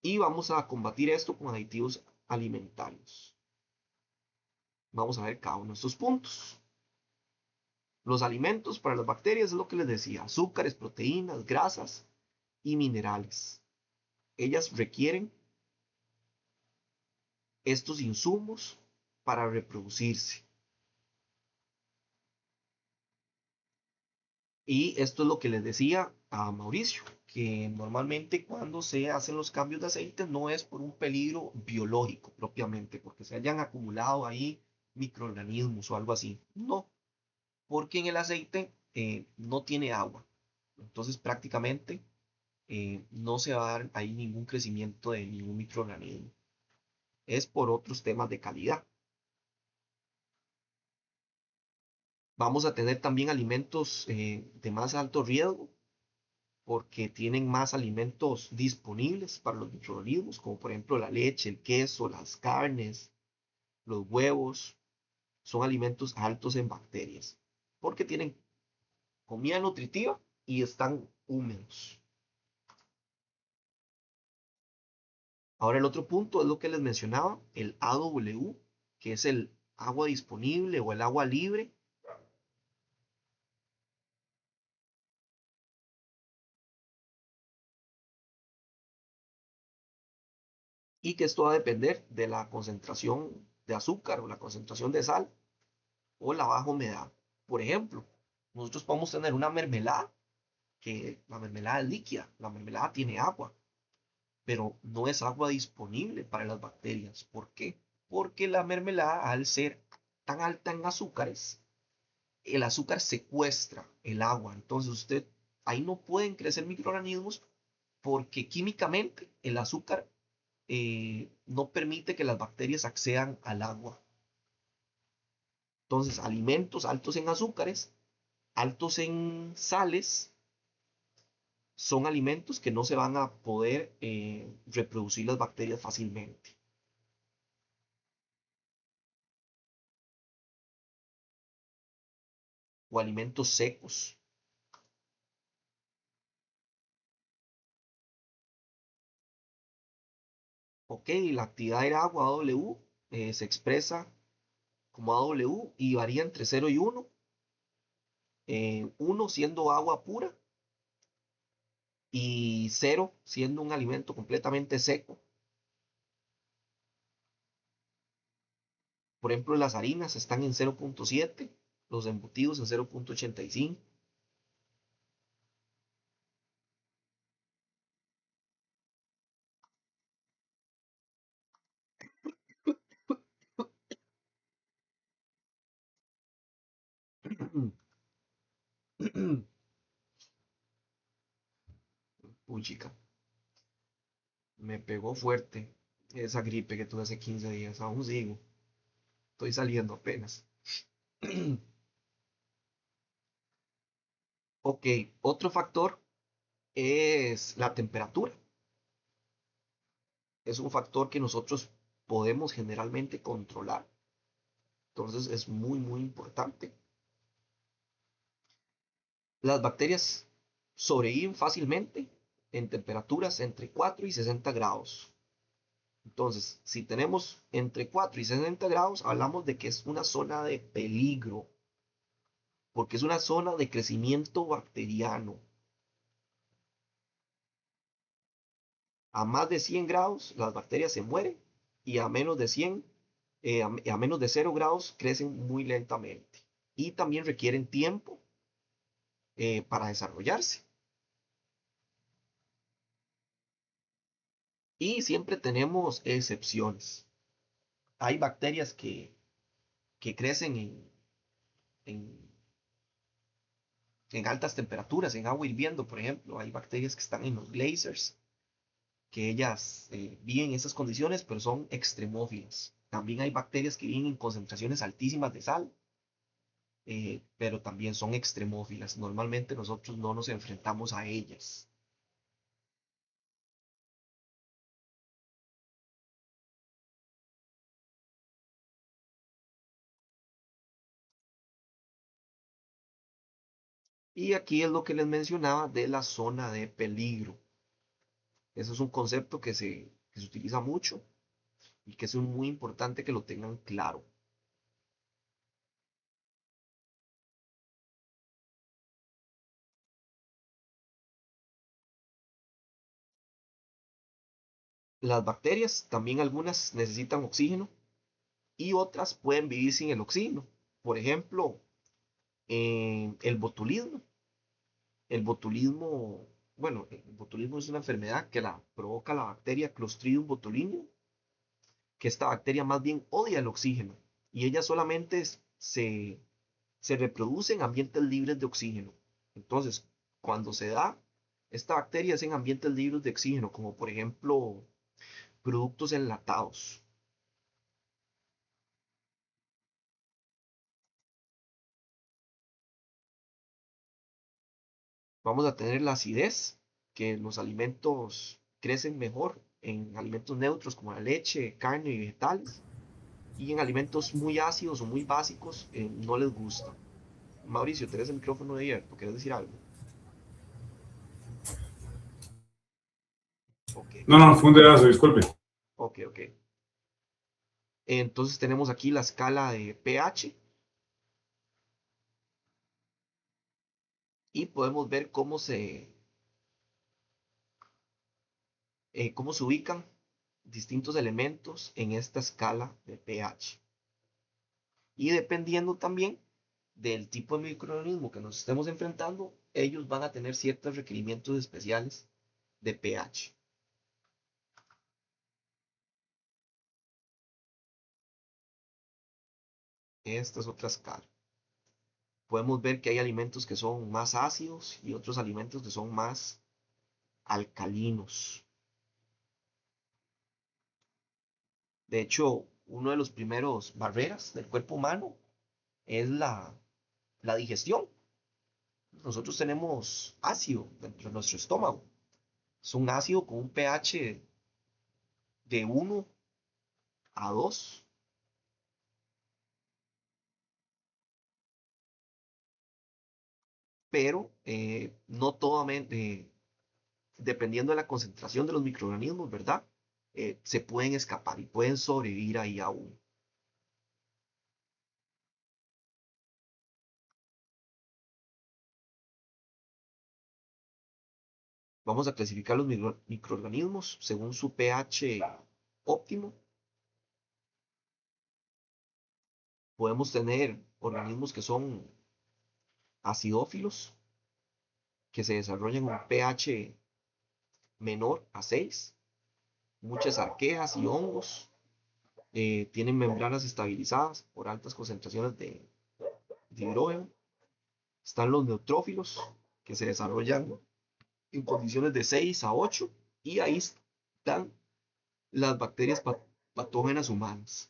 Y vamos a combatir esto con aditivos alimentarios. Vamos a ver cada uno de estos puntos. Los alimentos para las bacterias es lo que les decía, azúcares, proteínas, grasas y minerales. Ellas requieren estos insumos para reproducirse. Y esto es lo que les decía a Mauricio, que normalmente cuando se hacen los cambios de aceite no es por un peligro biológico propiamente, porque se hayan acumulado ahí microorganismos o algo así. No, porque en el aceite no tiene agua. Entonces prácticamente no se va a dar ahí ningún crecimiento de ningún microorganismo. Es por otros temas de calidad. Vamos a tener también alimentos de más alto riesgo porque tienen más alimentos disponibles para los microorganismos, como por ejemplo la leche, el queso, las carnes, los huevos. Son alimentos altos en bacterias porque tienen comida nutritiva y están húmedos. Ahora el otro punto es lo que les mencionaba, el AW, que es el agua disponible o el agua libre. Y que esto va a depender de la concentración de azúcar o la concentración de sal o la baja humedad. Por ejemplo, nosotros podemos tener una mermelada, que la mermelada es líquida, la mermelada tiene agua, pero no es agua disponible para las bacterias. ¿Por qué? Porque la mermelada, al ser tan alta en azúcares, el azúcar secuestra el agua. Entonces usted, ahí no pueden crecer microorganismos porque químicamente el azúcar no permite que las bacterias accedan al agua. Entonces, alimentos altos en azúcares, altos en sales, son alimentos que no se van a poder reproducir las bacterias fácilmente. O alimentos secos. Ok, la actividad del agua AW se expresa como AW y varía entre 0 y 1. 1 siendo agua pura y 0 siendo un alimento completamente seco. Por ejemplo, las harinas están en 0.7, los embutidos en 0.85. Uy, chica, me pegó fuerte esa gripe que tuve hace 15 días. Aún sigo, estoy saliendo apenas. Ok, otro factor es la temperatura. Es un factor que nosotros podemos generalmente controlar. Entonces es muy, muy importante. Las bacterias sobreviven fácilmente en temperaturas entre 4 y 60 grados. Entonces, si tenemos entre 4 y 60 grados, hablamos de que es una zona de peligro, porque es una zona de crecimiento bacteriano. A más de 100 grados las bacterias se mueren y a menos de 100, a menos de 0 grados crecen muy lentamente y también requieren tiempo para desarrollarse. Y siempre tenemos excepciones. Hay bacterias que crecen en, en altas temperaturas, en agua hirviendo, por ejemplo. Hay bacterias que están en los geysers, que ellas viven en esas condiciones, pero son extremófilas. También hay bacterias que viven en concentraciones altísimas de sal, pero también son extremófilas. Normalmente nosotros no nos enfrentamos a ellas. Y aquí es lo que les mencionaba de la zona de peligro. Eso es un concepto que se utiliza mucho y que es muy importante que lo tengan claro. Las bacterias, también algunas necesitan oxígeno y otras pueden vivir sin el oxígeno. Por ejemplo, el botulismo. El botulismo, bueno, el botulismo es una enfermedad que la provoca la bacteria Clostridium botulinum, que esta bacteria más bien odia el oxígeno y ella solamente se reproduce en ambientes libres de oxígeno. Entonces, cuando se da, esta bacteria es en ambientes libres de oxígeno, como por ejemplo productos enlatados. Vamos a tener la acidez, que los alimentos crecen mejor en alimentos neutros como la leche, carne y vegetales, y en alimentos muy ácidos o muy básicos no les gusta. Mauricio, tenés el micrófono abierto, ¿quieres decir algo? Ok, No, no, fue un dedazo, disculpe. ok, ok. Entonces tenemos aquí la escala de pH y podemos ver cómo se ubican distintos elementos en esta escala de pH. Y dependiendo también del tipo de microorganismo que nos estemos enfrentando, ellos van a tener ciertos requerimientos especiales de pH. Esta es otra escala. Podemos ver que hay alimentos que son más ácidos y otros alimentos que son más alcalinos. De hecho, uno de los primeros barreras del cuerpo humano es la digestión. Nosotros tenemos ácido dentro de nuestro estómago. Es un ácido con un pH de 1 a 2. Pero no todo, dependiendo de la concentración de los microorganismos, ¿verdad? Se pueden escapar y pueden sobrevivir ahí aún. Vamos a clasificar los microorganismos según su pH óptimo. Podemos tener organismos que son acidófilos, que se desarrollan un pH menor a 6. Muchas arqueas y hongos tienen membranas estabilizadas por altas concentraciones de hidrógeno. Están los neutrófilos, que se desarrollan en condiciones de 6 a 8. Y ahí están las bacterias patógenas humanas.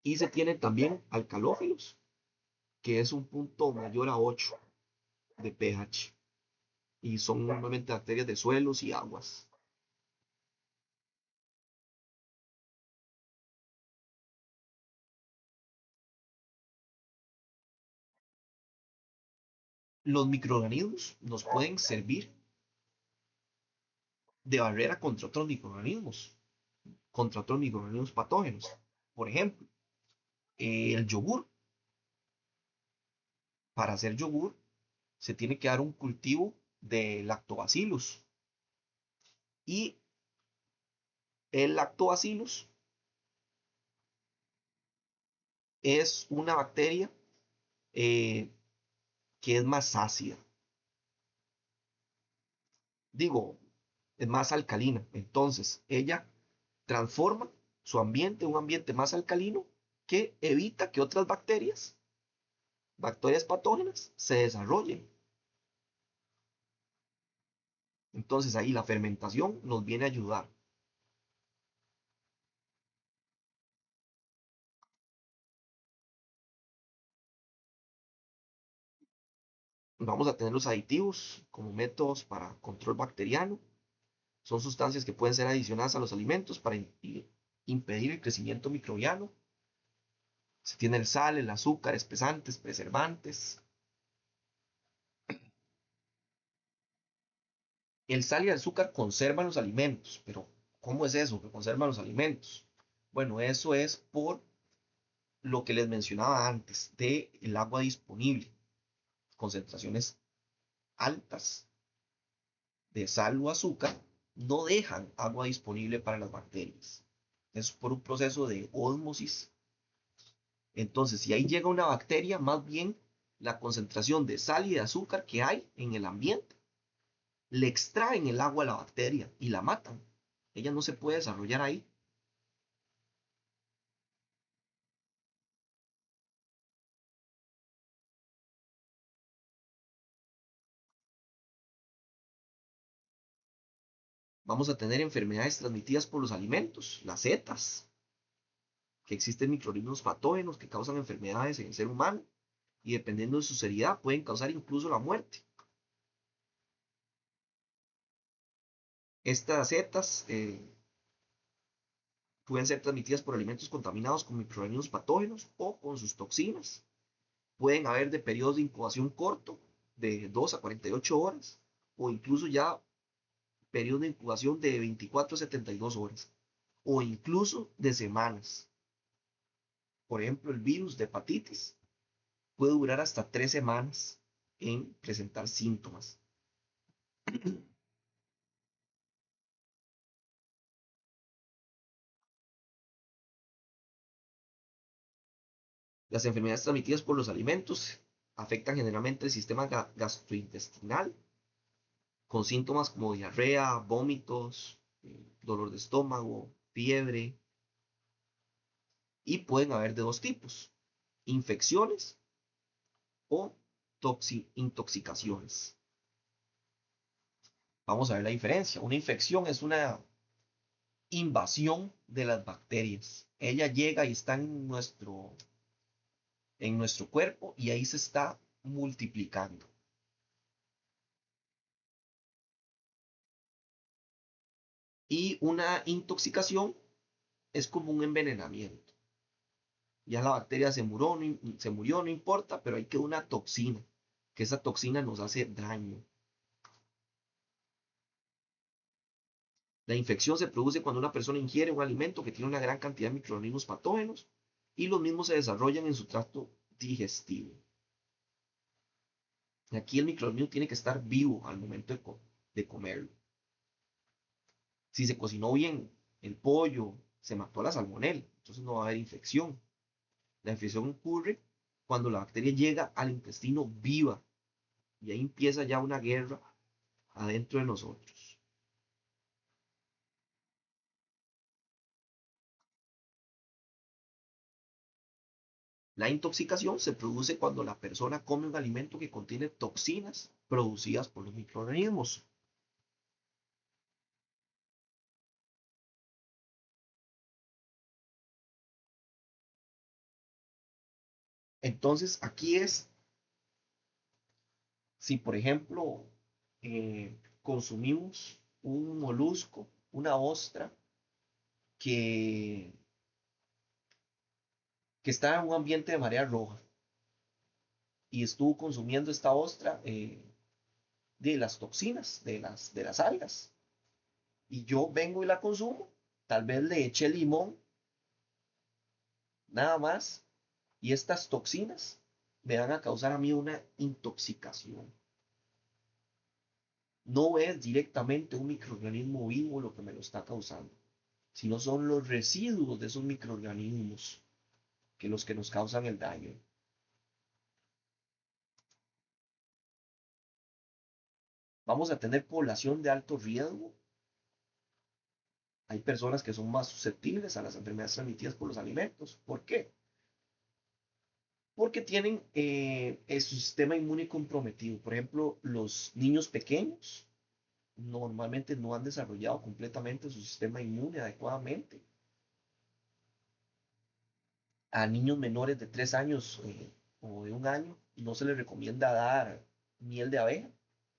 Y se tienen también alcalófilos, que es un punto mayor a 8 de pH. Y son normalmente bacterias de suelos y aguas. Los microorganismos nos pueden servir de barrera contra otros microorganismos patógenos. Por ejemplo, el yogur. Para hacer yogur se tiene que dar un cultivo de lactobacillus. Y el lactobacillus es una bacteria eh, que es más ácida. Digo, es más alcalina. Entonces, ella transforma su ambiente en un ambiente más alcalino que evita que otras bacterias patógenas, se desarrollen. Entonces ahí la fermentación nos viene a ayudar. Vamos a tener los aditivos como métodos para control bacteriano. Son sustancias que pueden ser adicionadas a los alimentos para impedir el crecimiento microbiano. Se tiene el sal, el azúcar, espesantes, preservantes. El sal y el azúcar conservan los alimentos, pero ¿cómo es eso que conservan los alimentos? Bueno, eso es por lo que les mencionaba antes del agua disponible. Concentraciones altas de sal o azúcar no dejan agua disponible para las bacterias. Es por un proceso de ósmosis. Entonces, si ahí llega una bacteria, más bien la concentración de sal y de azúcar que hay en el ambiente, le extraen el agua a la bacteria y la matan. Ella no se puede desarrollar ahí. Vamos a tener enfermedades transmitidas por los alimentos, las setas, que existen microorganismos patógenos que causan enfermedades en el ser humano y dependiendo de su seriedad pueden causar incluso la muerte. Estas setas pueden ser transmitidas por alimentos contaminados con microorganismos patógenos o con sus toxinas. Pueden haber de periodos de incubación corto, de 2 a 48 horas, o incluso ya periodos de incubación de 24 a 72 horas, o incluso de semanas. Por ejemplo, el virus de hepatitis puede durar hasta 3 semanas en presentar síntomas. Las enfermedades transmitidas por los alimentos afectan generalmente el sistema gastrointestinal, con síntomas como diarrea, vómitos, dolor de estómago, fiebre, y pueden haber de dos tipos, infecciones o intoxicaciones. Vamos a ver la diferencia. Una infección es una invasión de las bacterias. Ella llega y está en nuestro cuerpo y ahí se está multiplicando. Y una intoxicación es como un envenenamiento. Ya la bacteria se murió, no importa, pero hay que una toxina, que esa toxina nos hace daño. La infección se produce cuando una persona ingiere un alimento que tiene una gran cantidad de microorganismos patógenos y los mismos se desarrollan en su tracto digestivo. Y aquí el microorganismo tiene que estar vivo al momento de comerlo. Si se cocinó bien el pollo, se mató a la salmonela, entonces no va a haber infección. La infección ocurre cuando la bacteria llega al intestino viva y ahí empieza ya una guerra adentro de nosotros. La intoxicación se produce cuando la persona come un alimento que contiene toxinas producidas por los microorganismos. Entonces, aquí es, si por ejemplo consumimos un molusco, una ostra, que, que está en un ambiente de marea roja y estuvo consumiendo esta ostra de las toxinas, de las algas, y yo vengo y la consumo, tal vez le eche limón, nada más, y estas toxinas me van a causar a mí una intoxicación. no es directamente un microorganismo vivo lo que me lo está causando, sino son los residuos de esos microorganismos que los que nos causan el daño. Vamos a tener población de alto riesgo. Hay personas que son más susceptibles a las enfermedades transmitidas por los alimentos. ¿Por qué? Porque tienen su sistema inmune comprometido. Por ejemplo, los niños pequeños normalmente no han desarrollado completamente su sistema inmune adecuadamente. A niños menores de 3 años o de 1 año no se les recomienda dar miel de abeja,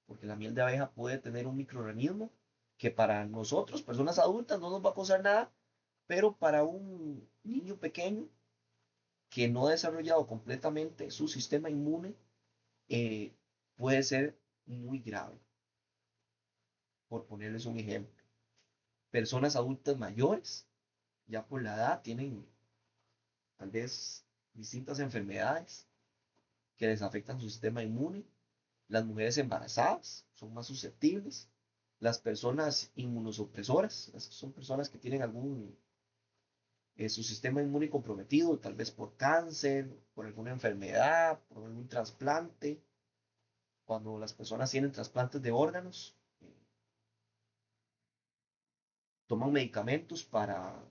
porque la miel de abeja puede tener un microorganismo que para nosotros, personas adultas, no nos va a causar nada, pero para un niño pequeño que no ha desarrollado completamente su sistema inmune, eh, puede ser muy grave, por ponerles un ejemplo. Personas adultas mayores, ya por la edad, tienen tal vez distintas enfermedades que les afectan su sistema inmune. Las mujeres embarazadas son más susceptibles. Las personas inmunosupresoras, son personas que tienen algún su sistema inmune comprometido, tal vez por cáncer, por alguna enfermedad, por algún trasplante. Cuando las personas tienen trasplantes de órganos, toman medicamentos para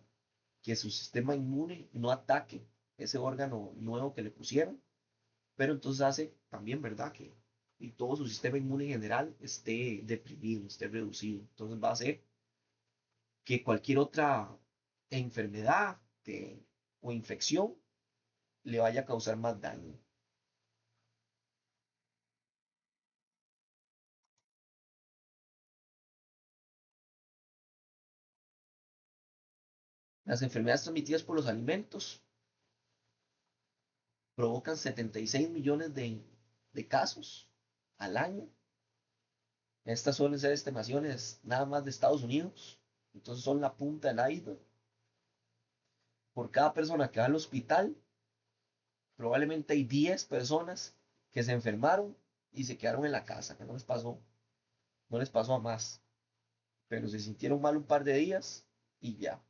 que su sistema inmune no ataque ese órgano nuevo que le pusieron, pero entonces hace también, ¿verdad? Que y todo su sistema inmune en general esté deprimido, esté reducido. Entonces va a hacer que cualquier otra enfermedad o infección le vaya a causar más daño. Las enfermedades transmitidas por los alimentos provocan 76 millones de casos al año. Estas suelen ser estimaciones nada más de Estados Unidos, entonces son la punta del iceberg. Por cada persona que va al hospital, probablemente hay 10 personas que se enfermaron y se quedaron en la casa, que no les pasó a más, pero se sintieron mal un par de días y ya.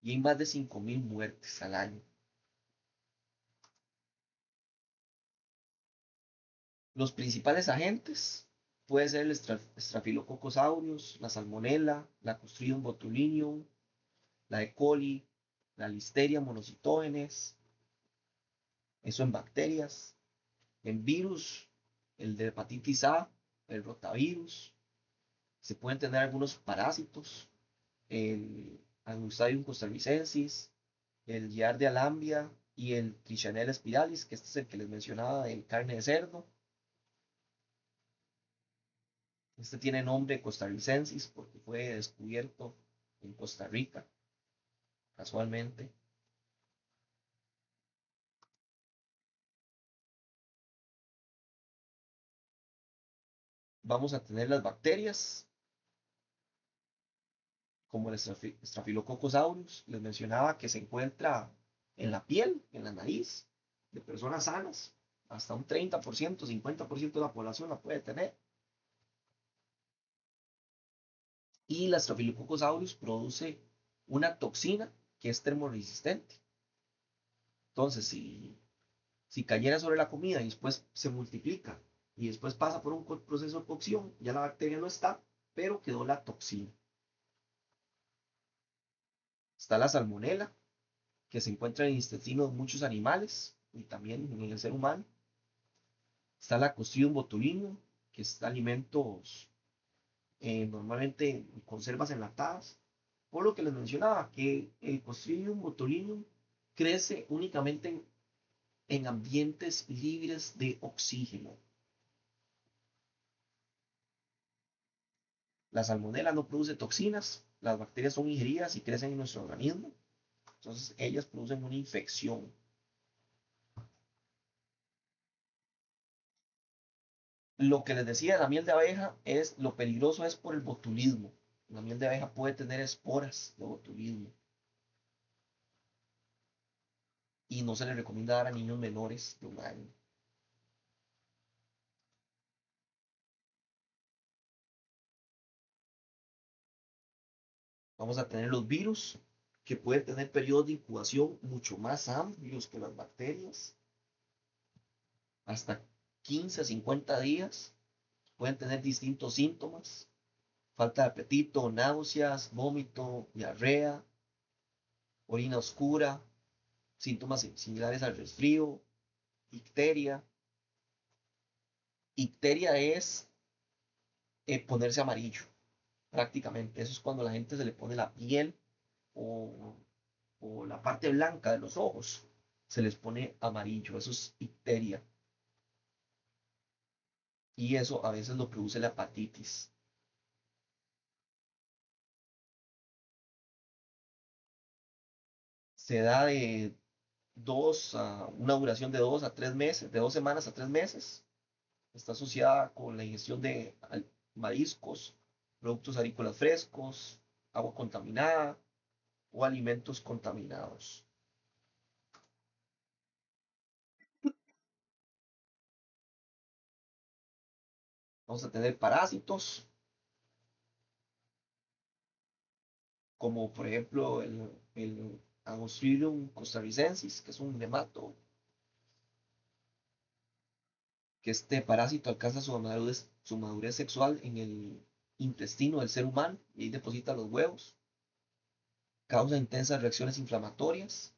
Y hay más de 5.000 muertes al año. Los principales agentes puede ser el Staphylococcus aureus, la Salmonella, la Clostridium botulinum, la E. coli, la Listeria monocytogenes, eso en bacterias. En virus, el de hepatitis A, el rotavirus, se pueden tener algunos parásitos, el Angustidium costarricensis, el Giardia lambia y el Trichanella spiralis, que este es el que les mencionaba en carne de cerdo. Este tiene nombre costarricensis porque fue descubierto en Costa Rica, casualmente. Vamos a tener las bacterias, como el Staphylococcus aureus, les mencionaba que se encuentra en la piel, en la nariz, de personas sanas, hasta un 30%, 50% de la población la puede tener. Y la Staphylococcus aureus produce una toxina que es termoresistente. Entonces, si cayera sobre la comida y después se multiplica y después pasa por un proceso de cocción, ya la bacteria no está, pero quedó la toxina. Está la salmonela, que se encuentra en el intestino de muchos animales y también en el ser humano. Está la Clostridium botulinum, que es alimentos normalmente en conservas enlatadas. Por lo que les mencionaba, que el Clostridium botulinum crece únicamente en ambientes libres de oxígeno. La salmonela no produce toxinas, las bacterias son ingeridas y crecen en nuestro organismo, entonces ellas producen una infección. Lo que les decía de la miel de abeja es lo peligroso es por el botulismo. La miel de abeja puede tener esporas de botulismo y no se le recomienda dar a niños menores de 1 año. Vamos a tener los virus, que pueden tener periodos de incubación mucho más amplios que las bacterias, hasta 15 a 50 días. Pueden tener distintos síntomas: falta de apetito, náuseas, vómito, diarrea, orina oscura, síntomas similares al resfrío, icteria. Icteria es ponerse amarillo, prácticamente. Eso es cuando la gente se le pone la piel o, o la parte blanca de los ojos, se les pone amarillo. Eso es icteria. Y eso a veces lo produce la hepatitis. Se da de una duración de 2 a 3 meses, de 2 semanas a 3 meses. Está asociada con la ingestión de mariscos, productos agrícolas frescos, agua contaminada o alimentos contaminados. Vamos a tener parásitos, como por ejemplo el Angostridium costarricensis, que es un nemato, que este parásito alcanza su madurez sexual en el intestino del ser humano y ahí deposita los huevos, causa intensas reacciones inflamatorias.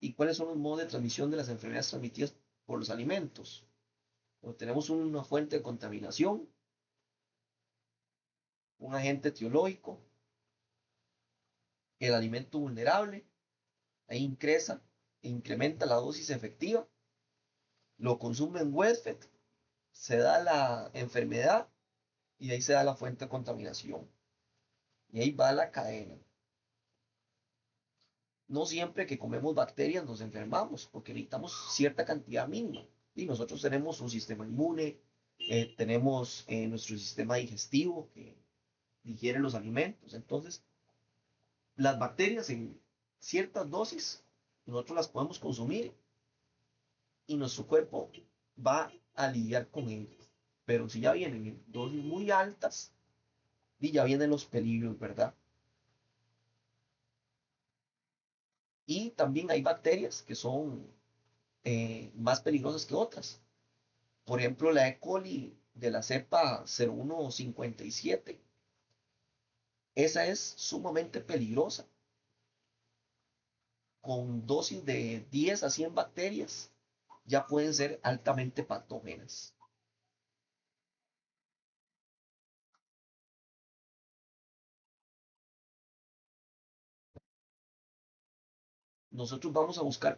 ¿Y cuáles son los modos de transmisión de las enfermedades transmitidas por los alimentos? Bueno, tenemos una fuente de contaminación, un agente etiológico, el alimento vulnerable, ahí incrementa la dosis efectiva, lo consume en huésped, se da la enfermedad y ahí se da la fuente de contaminación. Y ahí va la cadena. No siempre que comemos bacterias nos enfermamos, porque necesitamos cierta cantidad mínima. Y nosotros tenemos un sistema inmune, tenemos nuestro sistema digestivo que digiere los alimentos. Entonces, las bacterias en ciertas dosis, nosotros las podemos consumir y nuestro cuerpo va a lidiar con ellas. Pero si ya vienen en dosis muy altas, y ya vienen los peligros, ¿verdad? Y también hay bacterias que son más peligrosas que otras. Por ejemplo, la E. coli de la cepa 0157. Esa es sumamente peligrosa. Con dosis de 10 a 100 bacterias ya pueden ser altamente patógenas. Nosotros vamos a buscar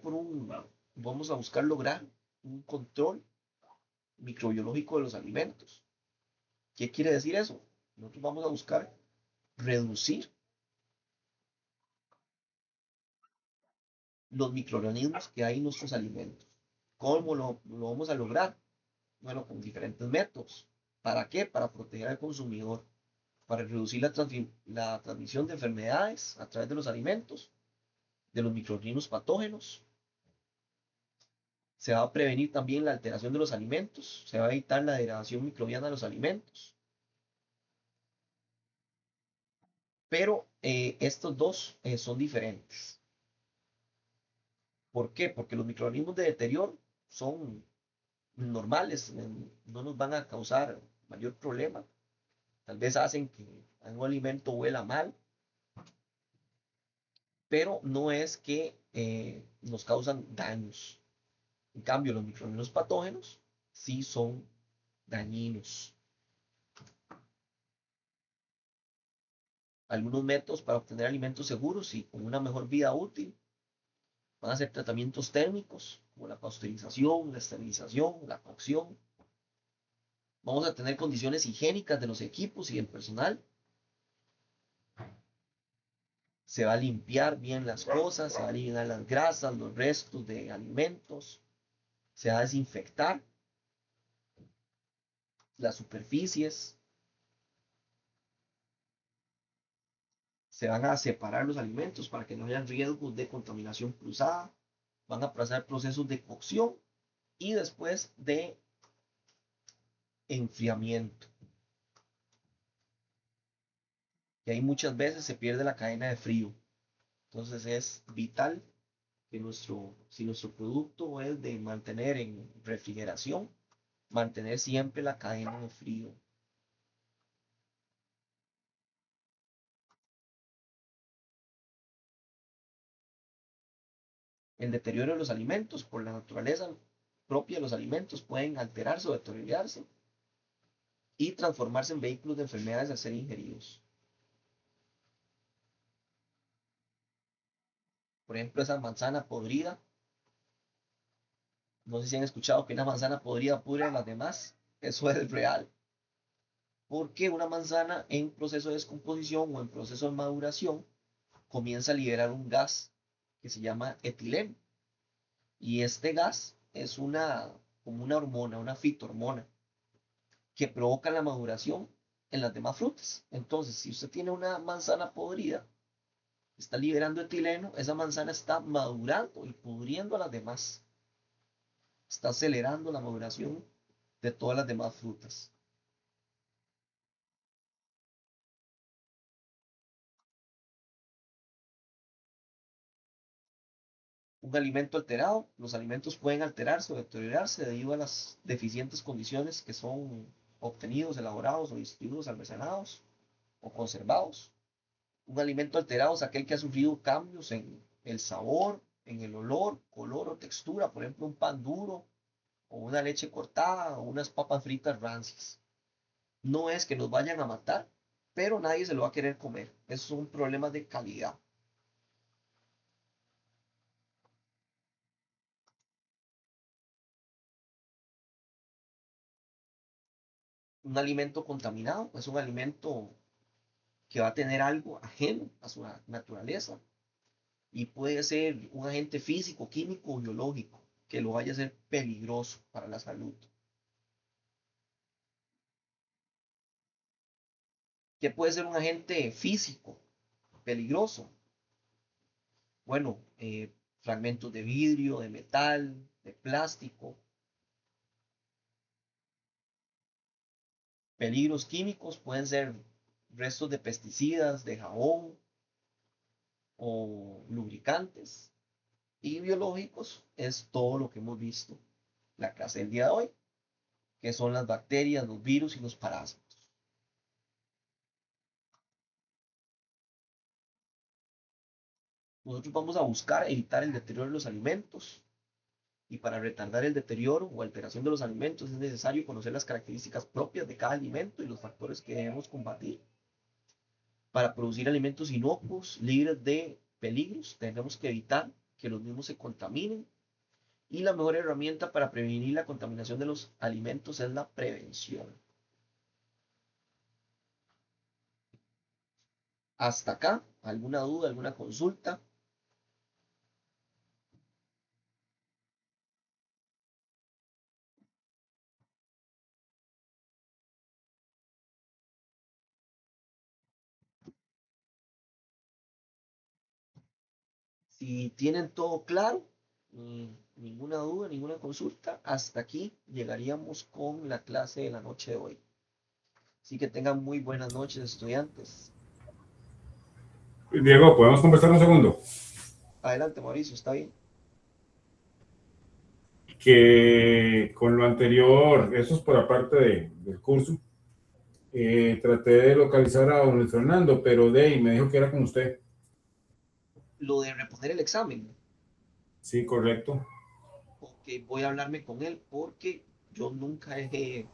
lograr un control microbiológico de los alimentos. ¿Qué quiere decir eso? Nosotros vamos a buscar reducir los microorganismos que hay en nuestros alimentos. ¿Cómo lo vamos a lograr? Bueno, con diferentes métodos. ¿Para qué? Para proteger al consumidor, para reducir la transmisión de enfermedades a través de los alimentos, de los microorganismos patógenos. Se va a prevenir también la alteración de los alimentos, se va a evitar la degradación microbiana de los alimentos. Pero estos dos son diferentes. ¿Por qué? Porque los microorganismos de deterioro son normales, no nos van a causar mayor problema. Tal vez hacen que un alimento huela mal, pero no es que nos causan daños. En cambio, los microorganismos patógenos sí son dañinos. Algunos métodos para obtener alimentos seguros y con una mejor vida útil van a ser tratamientos térmicos, como la pasteurización, la esterilización, la cocción. Vamos a tener condiciones higiénicas de los equipos y del personal. Se va a limpiar bien las cosas, se va a eliminar las grasas, los restos de alimentos, se va a desinfectar las superficies, se van a separar los alimentos para que no haya riesgos de contaminación cruzada. van a pasar procesos de cocción y después de enfriamiento. Y ahí muchas veces se pierde la cadena de frío. Entonces es vital que si nuestro producto es de mantener en refrigeración, mantener siempre la cadena de frío. El deterioro de los alimentos, por la naturaleza propia de los alimentos, pueden alterarse o deteriorarse y transformarse en vehículos de enfermedades al ser ingeridos. Por ejemplo, esa manzana podrida, no sé si han escuchado que una manzana podrida pudre a las demás, eso es real, porque una manzana en proceso de descomposición o en proceso de maduración comienza a liberar un gas que se llama etileno, y este gas es como una hormona, una fitohormona, que provoca la maduración en las demás frutas. Entonces, si usted tiene una manzana podrida, está liberando etileno, esa manzana está madurando y pudriendo a las demás. Está acelerando la maduración de todas las demás frutas. Un alimento alterado, los alimentos pueden alterarse o deteriorarse debido a las deficientes condiciones que son obtenidos, elaborados o distribuidos, almacenados o conservados. Un alimento alterado es aquel que ha sufrido cambios en el sabor, en el olor, color o textura, por ejemplo, un pan duro o una leche cortada o unas papas fritas rancias. No es que nos vayan a matar, pero nadie se lo va a querer comer. Esos son problemas de calidad. Un alimento contaminado es un alimento que va a tener algo ajeno a su naturaleza y puede ser un agente físico, químico o biológico que lo vaya a hacer peligroso para la salud. ¿Qué puede ser un agente físico peligroso? Bueno, fragmentos de vidrio, de metal, de plástico. Peligros químicos pueden ser restos de pesticidas, de jabón o lubricantes. Y biológicos es todo lo que hemos visto la clase del día de hoy, que son las bacterias, los virus y los parásitos. Nosotros vamos a buscar evitar el deterioro de los alimentos y para retardar el deterioro o alteración de los alimentos es necesario conocer las características propias de cada alimento y los factores que debemos combatir. Para producir alimentos inocuos, libres de peligros, tenemos que evitar que los mismos se contaminen y la mejor herramienta para prevenir la contaminación de los alimentos es la prevención. Hasta acá, ¿alguna duda, alguna consulta? Si tienen todo claro, ninguna duda, ninguna consulta, hasta aquí llegaríamos con la clase de la noche de hoy. Así que tengan muy buenas noches, estudiantes. Diego, ¿podemos conversar un segundo? Adelante, Mauricio, está bien. Que con lo anterior, eso es por aparte del curso, traté de localizar a don Fernando, pero de ahí me dijo que era con usted. Lo de reponer el examen, Sí, correcto. ok, voy a hablarme con él porque yo nunca he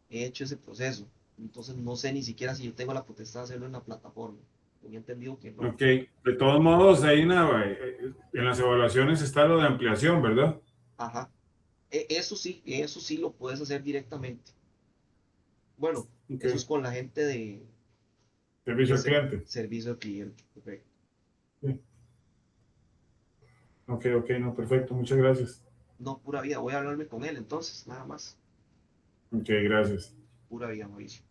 hecho ese proceso. Entonces no sé ni siquiera si yo tengo la potestad de hacerlo en la plataforma. Tenía entendido que no. Ok, de todos modos, en las evaluaciones está lo de ampliación, ¿verdad? Ajá. Eso sí lo puedes hacer directamente. Bueno, Ok, eso es con la gente de servicio al cliente. servicio al cliente. Correcto. Sí. Ok, ok, no, perfecto, muchas gracias. No, pura vida. Voy a hablarme con él entonces, nada más. Ok, gracias. Pura vida, Mauricio.